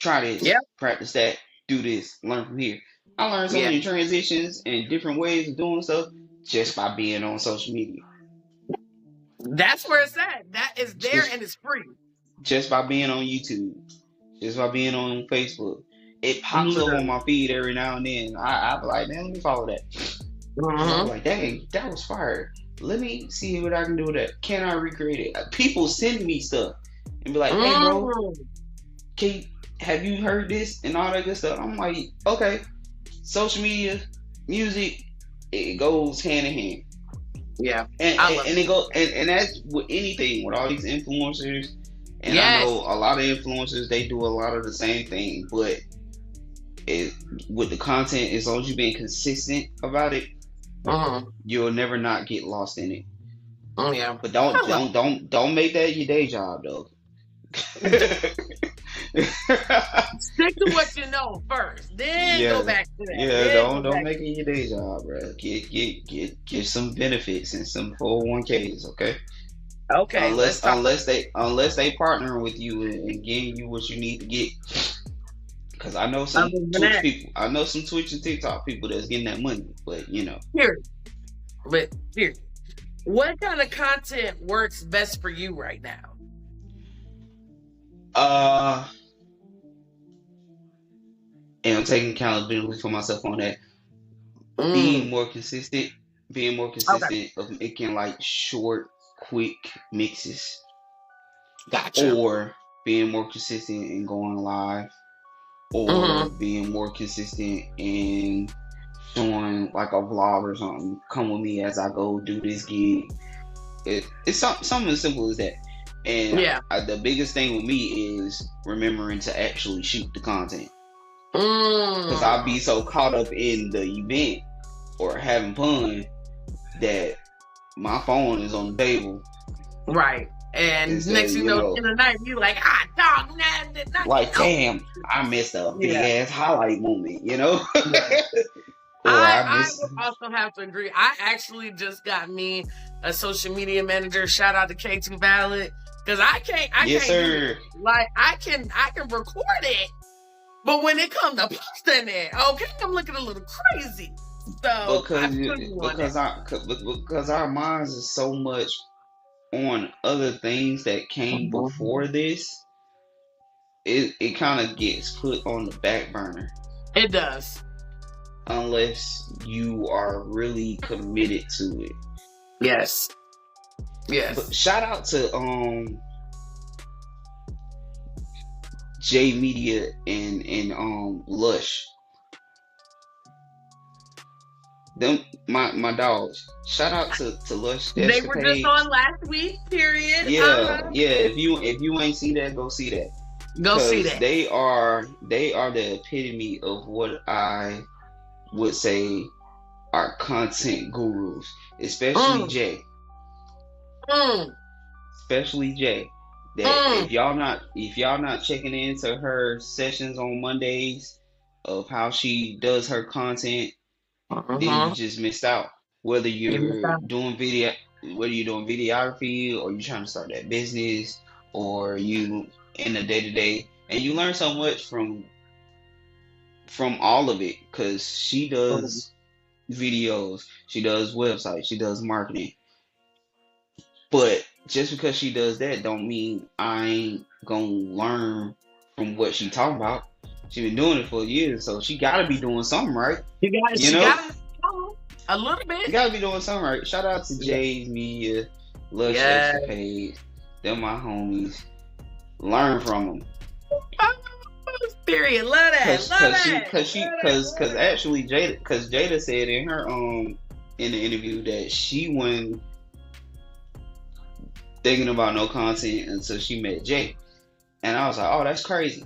Try this, practice that, do this, learn from here. I learned so many transitions and different ways of doing stuff just by being on social media. That's where it's at. That is there and it's free. Just by being on YouTube, just by being on Facebook. It pops up on my feed every now and then. I'll be like, man, let me follow that. I'm like, dang, that was fire. Let me see what I can do with that. Can I recreate it? People send me stuff and be like, hey, bro, have you heard this and all that good stuff? I'm like, okay. Social media, music, it goes hand in hand. Yeah. And that's with anything, with all these influencers. And I know a lot of influencers, they do a lot of the same thing, but with the content, as long as you're being consistent about it, you'll never not get lost in it. Yeah. But don't make that your day job though. Stick to what you know first, then go back to that. Yeah, don't make it your day job, bro. Get some benefits and some 401ks, okay? Okay. Unless they partner with you and giving you what you need to get. Because I know some Twitch people. I know some Twitch and TikTok people that's getting that money, but Here. What kind of content works best for you right now? and I'm taking accountability for myself on that. Being more consistent of making like short, quick mixes. Gotcha. Or being more consistent in going live, or being more consistent in showing like a vlog or something. Come with me as I go do this gig. It's something as simple as that. And the biggest thing with me is remembering to actually shoot the content. Because I'll be so caught up in the event or having fun that my phone is on the table. Right. And instead, next you know, in the night, you like, dog, nah, like, damn, I missed a big ass highlight moment, you know? I would also have to agree. I actually just got me a social media manager. Shout out to K2 Valid. Because I can't sir. Like, I can record it. But when it comes to posting it, okay, I'm looking a little crazy. So because our minds are so much on other things that came before this, it kind of gets put on the back burner. It does. Unless you are really committed to it. Yes. But shout out to J Media and Lush. Them my dogs. Shout out to Lush. They were just on last week. Period. Yeah. If you ain't see that, go see that. Go see that. They are the epitome of what I would say are content gurus, especially Jay. Especially Jay. That if y'all not checking into her sessions on Mondays of how she does her content, then you just missed out. Whether you're doing videography, or you're trying to start that business, or you in the day-to-day, and you learn so much from all of it, because she does videos, she does websites, she does marketing. But just because she does that don't mean I ain't gonna learn from what she talking about. She been doing it for years, so she gotta be doing something right. You know, a little bit. You gotta be doing something right. Shout out to Jay's Media, Lush Escapades. They're my homies. Learn from them. Period. Love that. Because actually Jada said in her in the interview that she wasn't thinking about no content until she met Jay. And I was like, oh, that's crazy.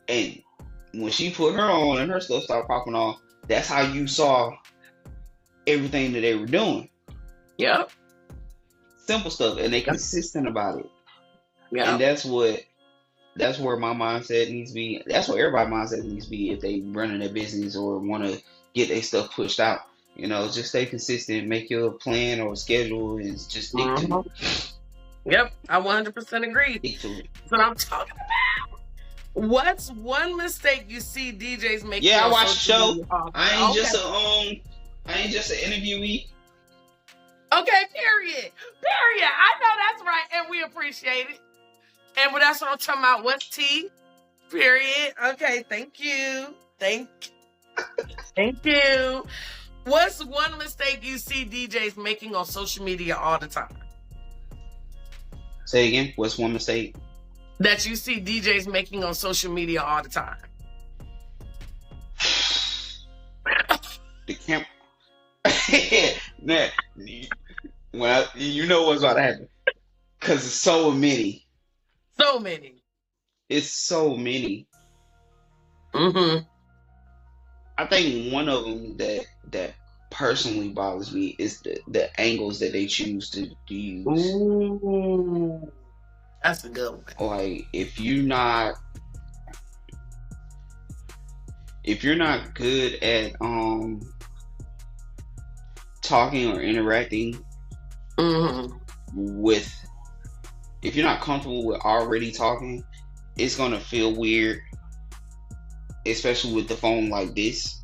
And when she put her on and her stuff started popping off, that's how you saw everything that they were doing. Yep. Simple stuff, and they consistent about it. Yeah. And that's where my mindset needs to be. That's where everybody's mindset needs to be if they running their business or want to get their stuff pushed out. You know, just stay consistent, make your plan or schedule, and just stick to it. Yep, I 100% agree. Stick to it. That's what I'm talking about. What's one mistake you see DJs make? Yeah, I watch the show. I ain't just an interviewee. Okay, period. I know that's right, and we appreciate it. And that's what I'm talking about. What's T? Period. Okay, thank you. Thank you. What's one mistake you see DJs making on social media all the time? Say again. What's one mistake that you see DJs making on social media all the time? The camera. Well, you know what's about to happen, because it's so many. So many. It's so many. I think one of them that personally bothers me is the angles that they choose to use. Ooh, that's a good one. Like, if you're not good at talking or interacting with, if you're not comfortable with already talking, it's gonna feel weird, especially with the phone like this.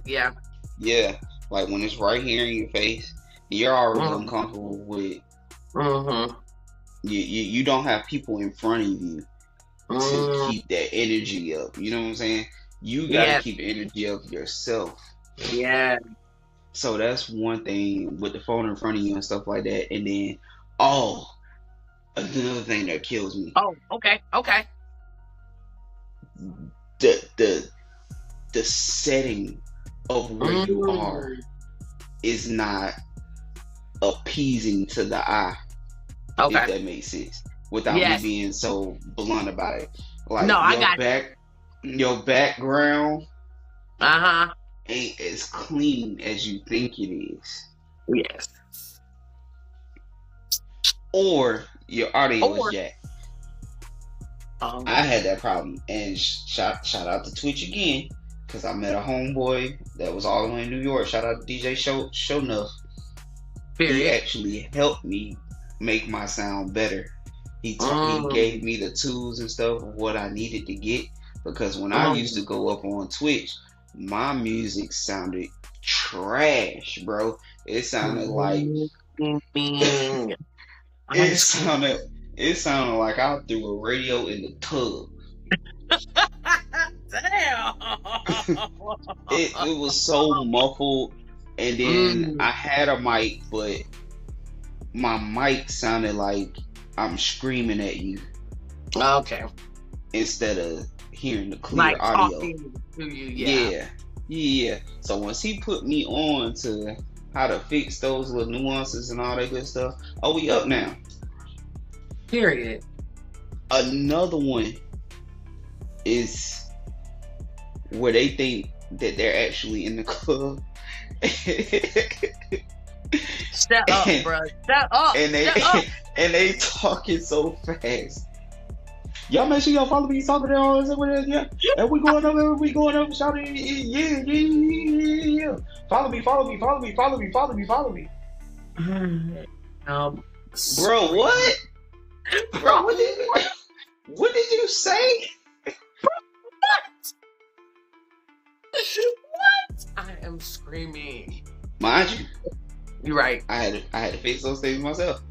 Yeah. Yeah, like when it's right here in your face, you're already uncomfortable with. You don't have people in front of you to keep that energy up. You know what I'm saying? You got to keep energy of yourself. Yeah. So that's one thing with the phone in front of you and stuff like that. And then, another thing that kills me. Oh, okay. The setting of where you are is not appeasing to the eye. Okay. If that makes sense. Without me being so blunt about it. Like your background ain't as clean as you think it is. Yes. Or your audio is jacked. I had that problem, and shout out to Twitch again, because I met a homeboy that was all the way in New York. Shout out to DJ Shownuff. He actually helped me make my sound better. He gave me the tools and stuff of what I needed to get, because when I used to go up on Twitch, my music sounded trash, bro. It sounded like it sounded like I threw a radio in the tub. Damn. It was so muffled, and then I had a mic, but my mic sounded like I'm screaming at you. Okay. Instead of hearing the clear audio. To you, yeah. So once he put me on to how to fix those little nuances and all that good stuff, we up now. Period. Another one is where they think that they're actually in the club. Step up, bro. Step up. And they talking so fast. Y'all make sure y'all follow me, talking there, all this, yeah. And we going up, shouting, yeah. Follow me. Bro, what? Bro, what did you say? What? I am screaming. Mind you, you're right. I had to fix those things myself.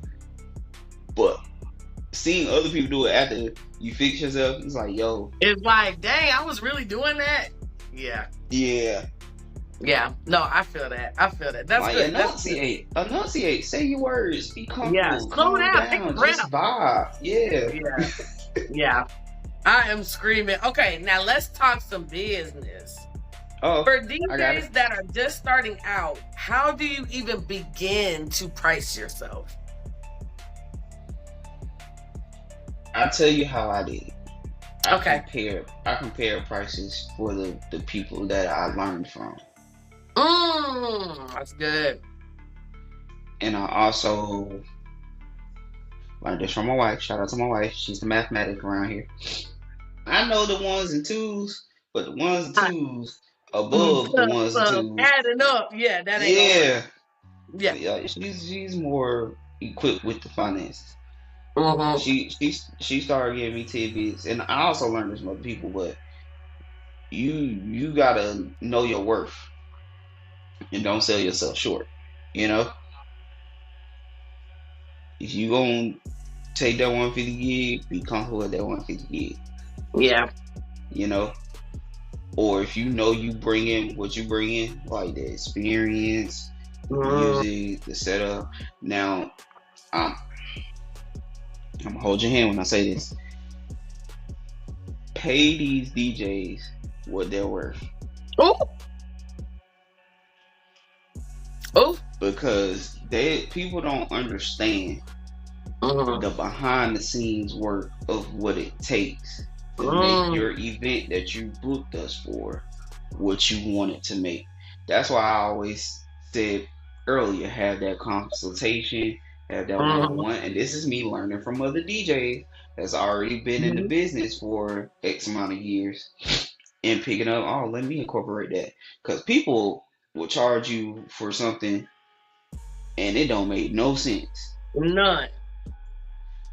But seeing other people do it after you fix yourself, it's like, yo. It's like, dang, I was really doing that. Yeah. No, I feel that. That's like, good. Enunciate. Say your words. Be comfortable. Yeah. Slow down. Just vibe. Yeah. I am screaming. Okay, now let's talk some business. For DJs that are just starting out, how do you even begin to price yourself? I'll tell you how I did. I compare prices for the people that I learned from. That's good. And I also learned this from my wife. Shout out to my wife. She's the mathematic around here. I know the ones and twos, but the ones and twos above the ones and twos. Adding up, that ain't yeah. She's more equipped with the finances. She started giving me tidbits, and I also learned this from other people. But you gotta know your worth, and don't sell yourself short. You know, if you gonna take that 150 gig, be comfortable with that 150 gig. Yeah. You know, or if you know you bring in what you bring in, like the experience, music, the setup. Now, I'm gonna hold your hand when I say this. Pay these DJs what they're worth. Because people don't understand the behind the scenes work of what it takes to make your event that you booked us for what you want it to make. That's why I always said earlier, have that consultation, have that one-on-one. And this is me learning from other DJs that's already been in the business for X amount of years and picking up, let me incorporate that. Because people will charge you for something and it don't make no sense. None.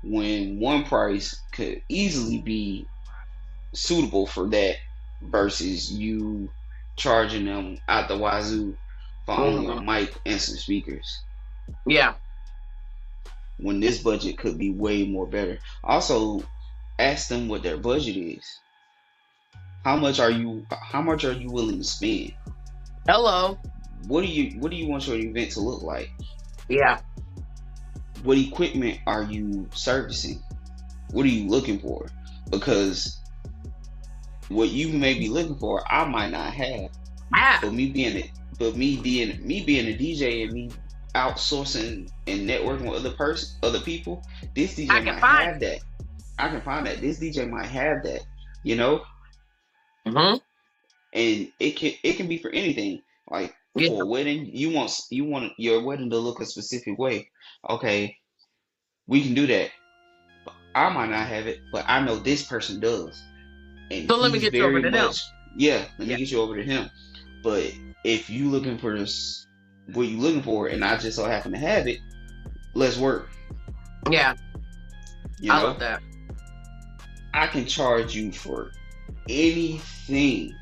When one price could easily be suitable for that versus you charging them out the wazoo for only a mic and some speakers. Yeah. When this budget could be way more better. Also, ask them what their budget is. how much are you willing to spend? Hello. What do you want your event to look like? Yeah. What equipment are you servicing? What are you looking for? Because what you may be looking for, I might not have. But me being a DJ and me outsourcing and networking with other people, this DJ might have that. I can find that. This DJ might have that. You know? Mm-hmm. And it can be for anything. Like for a wedding, you want your wedding to look a specific way. Okay, we can do that. I might not have it, but I know this person does. And so let me get you over to them. Yeah, let me get you over to him. But if you looking for this, what you looking for, and I just so happen to have it, let's work. Yeah, I love that. I can charge you for anything.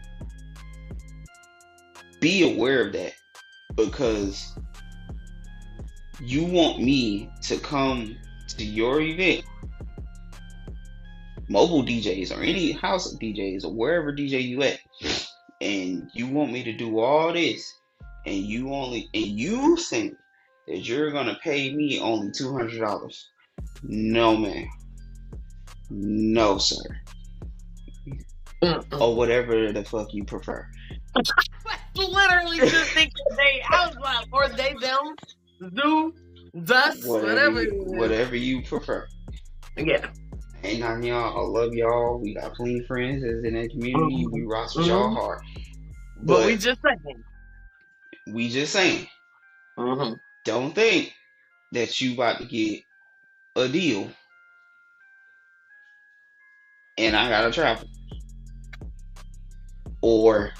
Be aware of that, because you want me to come to your event, mobile DJs or any house DJs or wherever DJ you at, and you want me to do all this, and you think that you're gonna pay me only $200. No, man. No, sir. Or whatever the fuck you prefer. Literally just thinking I was like, or they, them, do, thus, whatever you prefer. Yeah. Hang on, y'all. I love y'all. We got plenty of friends that's in that community. We rock with y'all hard. But we just saying. Don't think that you about to get a deal and I gotta travel. Or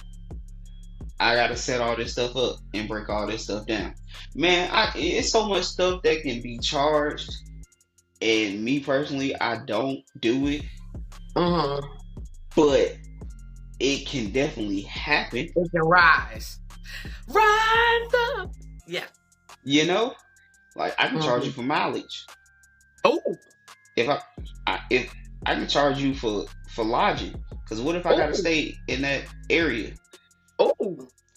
I gotta set all this stuff up and break all this stuff down. Man, it's so much stuff that can be charged, and me personally, I don't do it. But it can definitely happen. It can rise up. Yeah. You know, like I can charge you for mileage. Oh. If I can charge you for lodging, because what if I gotta stay in that area?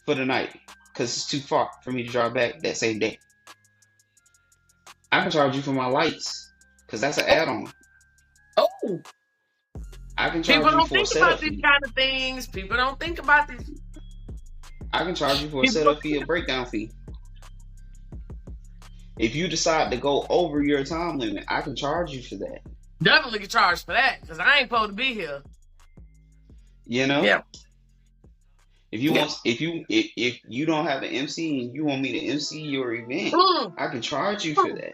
For the night, because it's too far for me to drive back that same day. I can charge you for my lights, because that's an add-on. I can charge you for a setup fee. People don't think about these kind of things. People don't think about these. I can charge you for a setup fee, a breakdown fee. If you decide to go over your time limit, I can charge you for that. Definitely can charge for that, because I ain't supposed to be here. You know? Yeah. If you don't have an MC and you want me to MC your event, I can charge you for that.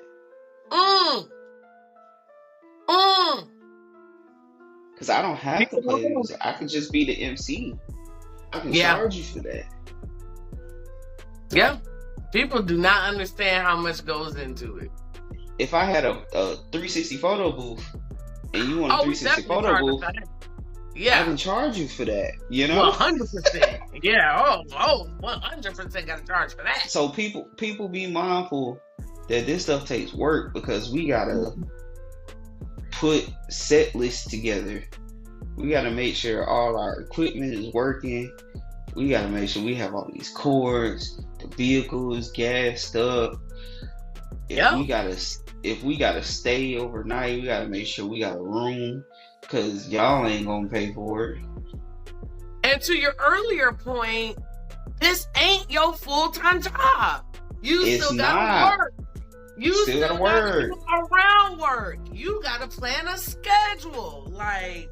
Because I don't have to play the music. I can just be the MC. I can charge you for that. Yeah. People do not understand how much goes into it. If I had a 360 photo booth and you want a 360 photo booth, I can charge you for that, you know? 100%. Yeah, 100% got to charge for that. So people be mindful that this stuff takes work, because we got to put set lists together. We got to make sure all our equipment is working. We got to make sure we have all these cords, the vehicle is gassed up. If we gotta stay overnight, we gotta make sure we got a room, because y'all ain't gonna pay for it. And to your earlier point, this ain't your full-time job. You still gotta work. You still gotta work around work. You gotta plan a schedule, like.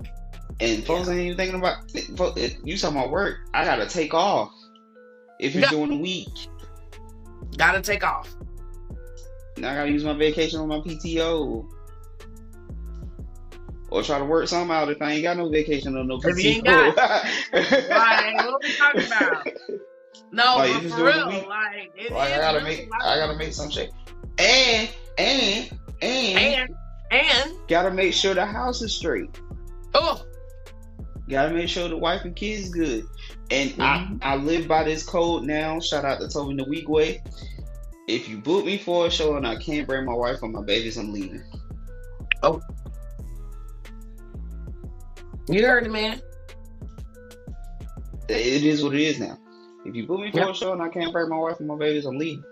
And folks ain't even thinking about you talking about work. I gotta take off if you're doing a week. Gotta take off. Now I gotta use my vacation on my PTO, or try to work something out if I ain't got no vacation on no PTO. If you ain't got it. Right, what we talking about? No, like, but for real, I gotta make some shit. And gotta make sure the house is straight. Gotta make sure the wife and kids good. And I live by this code now. Shout out to Toby the Weekway. If you book me for a show and I can't bring my wife or my babies, I'm leaving. You heard it, man. it is what it is now. If you put me for a show and I can't bring my wife and my babies, I'm leaving.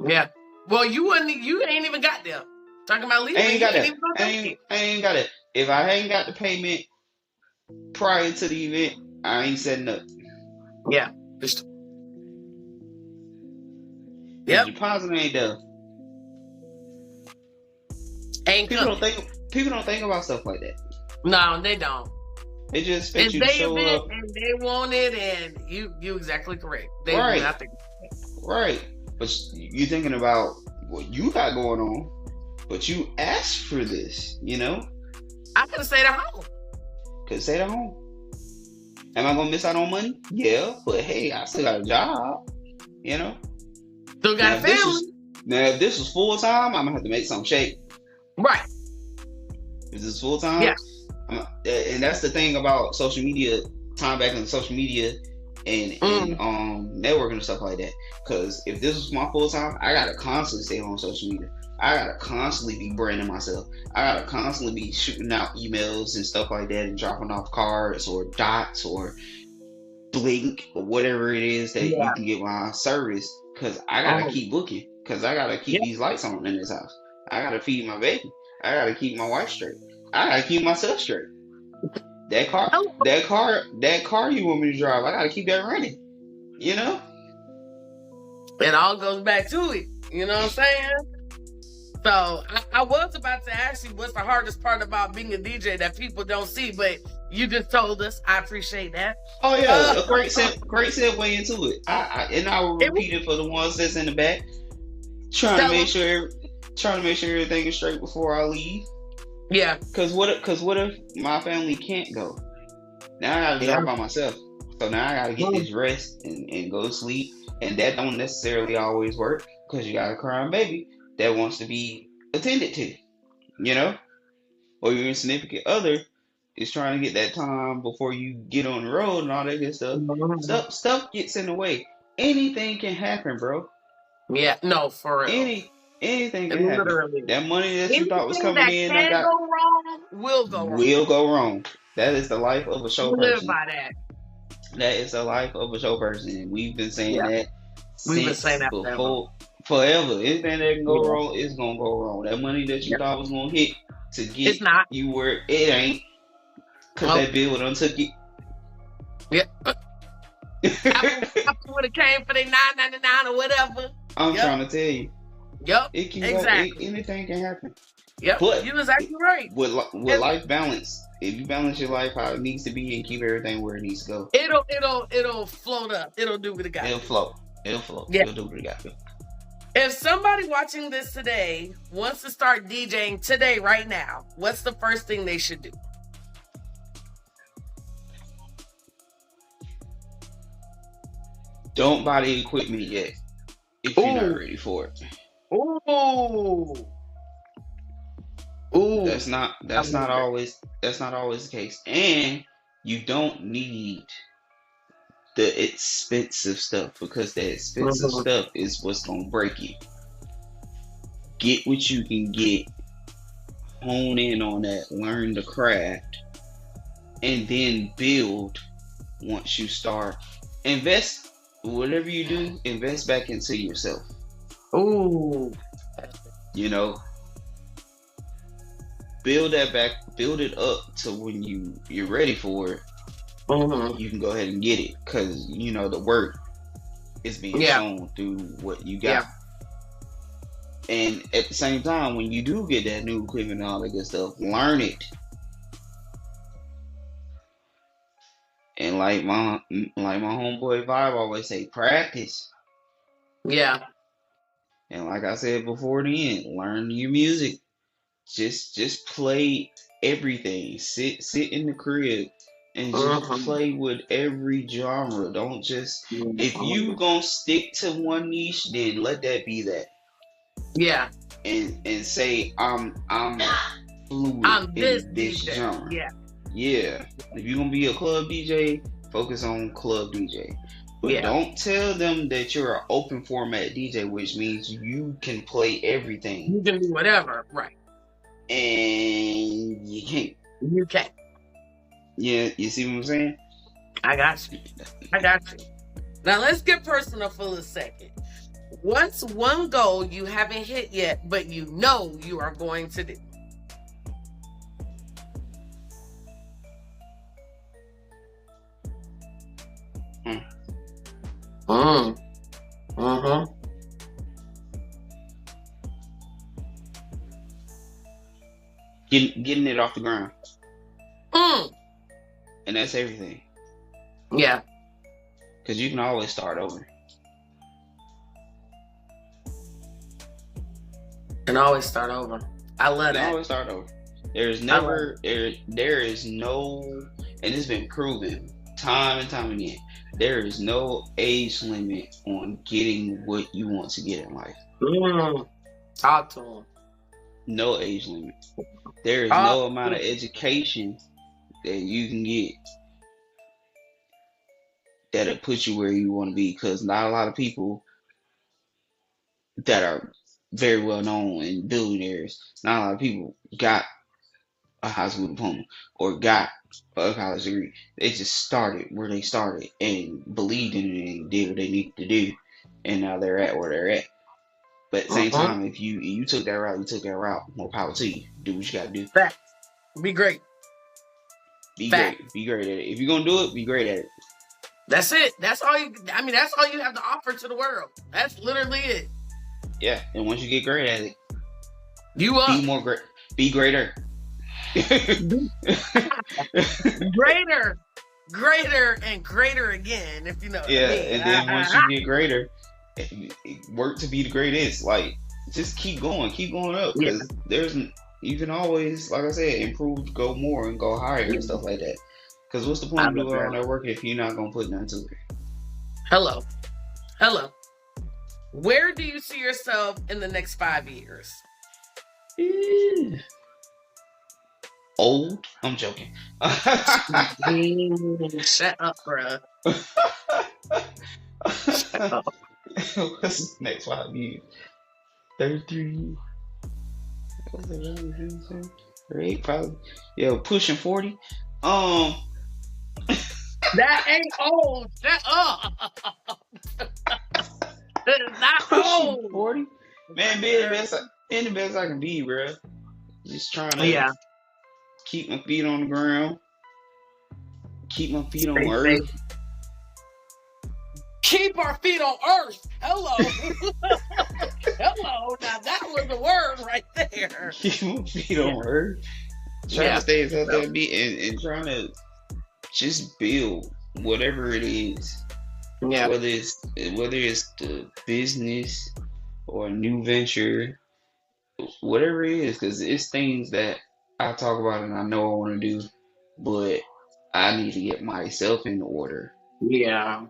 Yeah. Well, you ain't even got there. Talking about leaving, I ain't got that. I ain't got it. If I ain't got the payment prior to the event, I ain't setting up. Yeah. The deposit ain't there. People don't think about stuff like that. No, they don't. They just expect you to show up. And they want it, and you exactly correct. They right. Do nothing. Right. But you thinking about what you got going on, but you asked for this, you know? I could have stayed at home. Am I gonna miss out on money? Yeah, but hey, I still got a job, you know? Still got a family. If this was full time, I'm gonna have to make some shake. Right. If this is full time, yeah. And that's the thing about social media, time back in social media and networking and stuff like that. Because if this was my full time, I gotta constantly stay on social media. I gotta constantly be branding myself. I gotta constantly be shooting out emails and stuff like that and dropping off cards or dots or Blink or whatever it is that you can get my service. Because I gotta keep booking. Because I gotta keep these lights on in this house. I gotta feed my baby. I gotta keep my wife straight. I gotta keep myself straight. That car you want me to drive, I gotta keep that running. You know? It all goes back to it. You know what I'm saying? So I was about to ask you what's the hardest part about being a DJ that people don't see, but you just told us. I appreciate that. Oh yeah, a great segue into it. I will repeat it for the ones that's in the back. Trying to make sure everything is straight before I leave. Yeah. Cause what if my family can't go? Now I gotta drive by myself. So now I gotta get this rest and go to sleep. And that don't necessarily always work because you got a crying baby that wants to be attended to. You know? Or your significant other is trying to get that time before you get on the road and all that good stuff. Stuff gets in the way. Anything can happen, bro. Yeah, no, for real. Anything can happen. That money that you thought was coming in, will go wrong. That is the life of a show person. Live by that. That is the life of a show person. We've been saying that since before, forever. Anything that can go wrong is gonna go wrong. That money that you thought was gonna hit to get you where it ain't, cause that bill done took it. Yeah. I would have came for the $9.99 or whatever. I'm trying to tell you. Yep. It can go. Anything can happen. Yep. But you was actually right. With life balance, if you balance your life how it needs to be and keep everything where it needs to go, it'll float up. It'll do what it got. It'll float. Yeah. It'll do what it got to. If somebody watching this today wants to start DJing today, right now, what's the first thing they should do? Don't buy the equipment yet if you're not ready for it. Ooh. That's not always the case. And you don't need the expensive stuff because the expensive stuff is what's gonna break you. Get what you can get, hone in on that, learn the craft, and then build once you start. Invest. Whatever you do, invest back into yourself. Ooh. You know, build it up to when you're ready for it. You can go ahead and get it because you know the work is being shown through what you got. And at the same time, when you do get that new equipment and all that good stuff, learn it. And like my homeboy Vibe always say, practice. Yeah. And like I said before the end, learn your music. Just play everything. Sit in the crib and just play with every genre. Don't just if you gonna stick to one niche, then let that be that. Yeah. And say I'm fluid in this genre. Yeah. Yeah. If you're gonna be a club DJ, focus on club DJ. But don't tell them that you're an open format DJ, which means you can play everything. You can do whatever, right? And you can't. You can't. Yeah, you see what I'm saying? I got you. Now let's get personal for a second. What's one goal you haven't hit yet, but you know you are going to do? Getting it off the ground. And that's everything. Yeah. Because you can always start over. Can always start over. I love that. Always start over. There is no, and it's been proven time and time again, there is no age limit on getting what you want to get in life. Talk to them. No age limit. There is no amount of education that you can get that'll put you where you want to be, because not a lot of people that are very well known and billionaires, not a lot of people got a high school diploma or got a college degree. They just started where they started and believed in it and did what they needed to do, and now they're at where they're at. But at the same time, if you took that route, more power to you. Do what you gotta do. Facts. Be great. Be great at it. If you're gonna do it, be great at it. That's it. That's all you have to offer to the world. That's literally it. Yeah, and once you get great at it, you up. Be more great. Be greater. greater, and greater again. If you know. Yeah, what I mean. And then once you get greater, work to be the greatest. Like, just keep going up, because you can always, like I said, improve, go more, and go higher and stuff like that. Because what's the point of doing all that work if you're not gonna put nothing to it? Hello. Where do you see yourself in the next 5 years? Old? I'm joking. Shut up, bruh. Shut up. What's the next 5 years? 33. What's it? 38, probably. Yeah, pushing 40. That ain't old. Shut up. That is not old. 40? Man, being the best I can be, bro. Just trying to keep my feet on the ground. Keep my feet on earth. Keep our feet on earth. Hello. Hello. Now that was the word right there. Keep my feet on earth. Trying to stay as healthy as be and trying to just build whatever it is. Yeah. Whether it's the business or a new venture, whatever it is, because it's things that I talk about and I know I want to do, but I need to get myself in order. Yeah.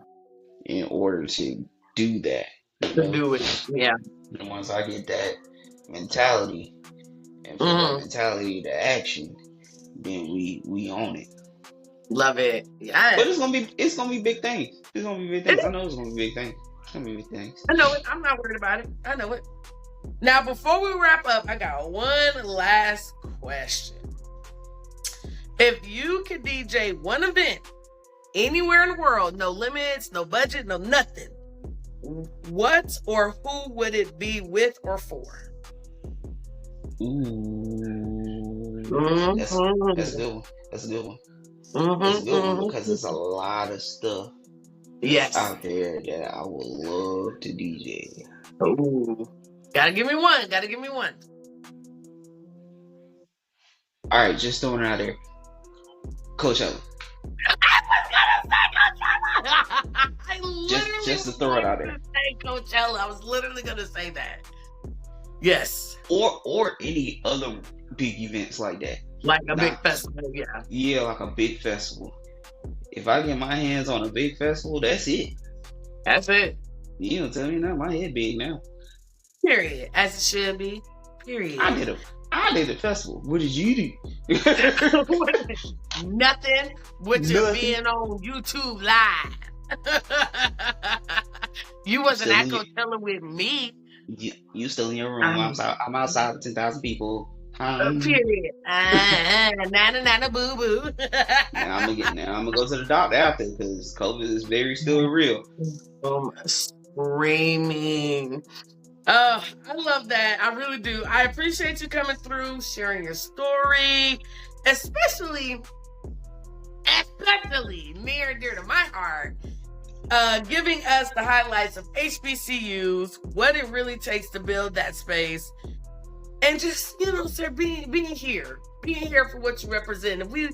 In order to do that. To do it. Yeah. And once I get that mentality and put that mentality to action, then we own it. Love it. Yeah. But it's gonna be big things. It's gonna be big things. I know it's gonna be big things. It's gonna be big things. I know it. I'm not worried about it. I know it. Now, before we wrap up, I got one last question. If you could DJ one event anywhere in the world, no limits, no budget, no nothing, what or who would it be with or for? Ooh. That's a good one. That's a good one. That's a good one because there's a lot of stuff out there that I would love to DJ. Ooh. Gotta give me one. All right, just throwing it out there. Coachella. Just to throw it out there. Coachella. I was literally gonna say that. Yes. Or any other big events like that. Like a big festival, yeah. Yeah, like a big festival. If I get my hands on a big festival, that's it. That's it. You don't tell me now. My head big now. Period. As it should be. Period. I did a festival. What did you do? Nothing. With you being on YouTube Live. You wasn't at Coachella with me. You still in your room. I'm outside with 10,000 people Period. Nana boo boo. Now I'm gonna go to the doctor after because COVID is still real. Screaming. Oh, I love that. I really do. I appreciate you coming through, sharing your story, especially near and dear to my heart, giving us the highlights of HBCUs, what it really takes to build that space, and just, sir, being here for what you represent. And we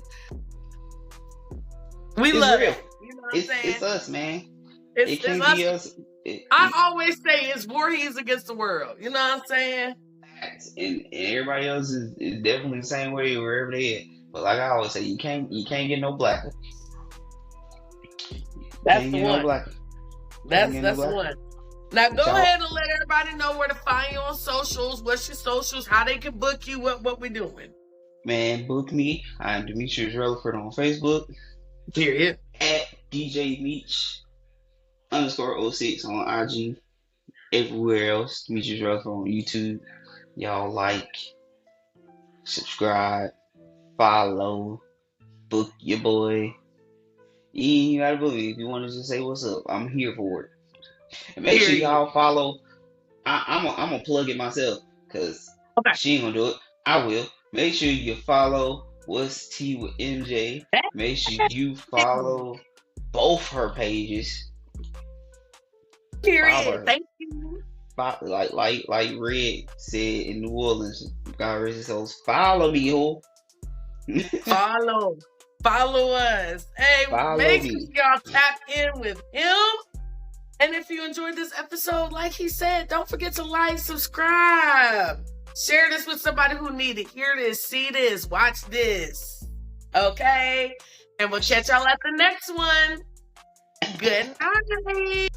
love real. it. You know what I'm saying? It's us, man. It can't be us. I always say it's Voorhees against the world. You know what I'm saying? And everybody else is definitely the same way wherever they at. But like I always say, you can't get no blacker. That's the one. That's the one. Now go ahead and let everybody know where to find you on socials. What's your socials? How they can book you? What we doing? Man, book me. I'm Demetrius Rutherford on Facebook. Period. At DJ Meech _06 on IG. Everywhere else, Demetrius Rutherford on YouTube. Y'all like, subscribe, follow, book your boy. You gotta book me if you want to just say what's up. I'm here for it. And make sure y'all follow. I'm gonna plug it myself because she ain't gonna do it. I will. Make sure you follow What's Tea with MJ. Make sure you follow both her pages. Period. Thank you. Like Red said in New Orleans, God rest his soul. Follow me, ho. Follow us. Hey, make sure y'all tap in with him. And if you enjoyed this episode, like he said, don't forget to like, subscribe. Share this with somebody who needs it. Hear this, see this, watch this. Okay? And we'll catch y'all at the next one. Good night.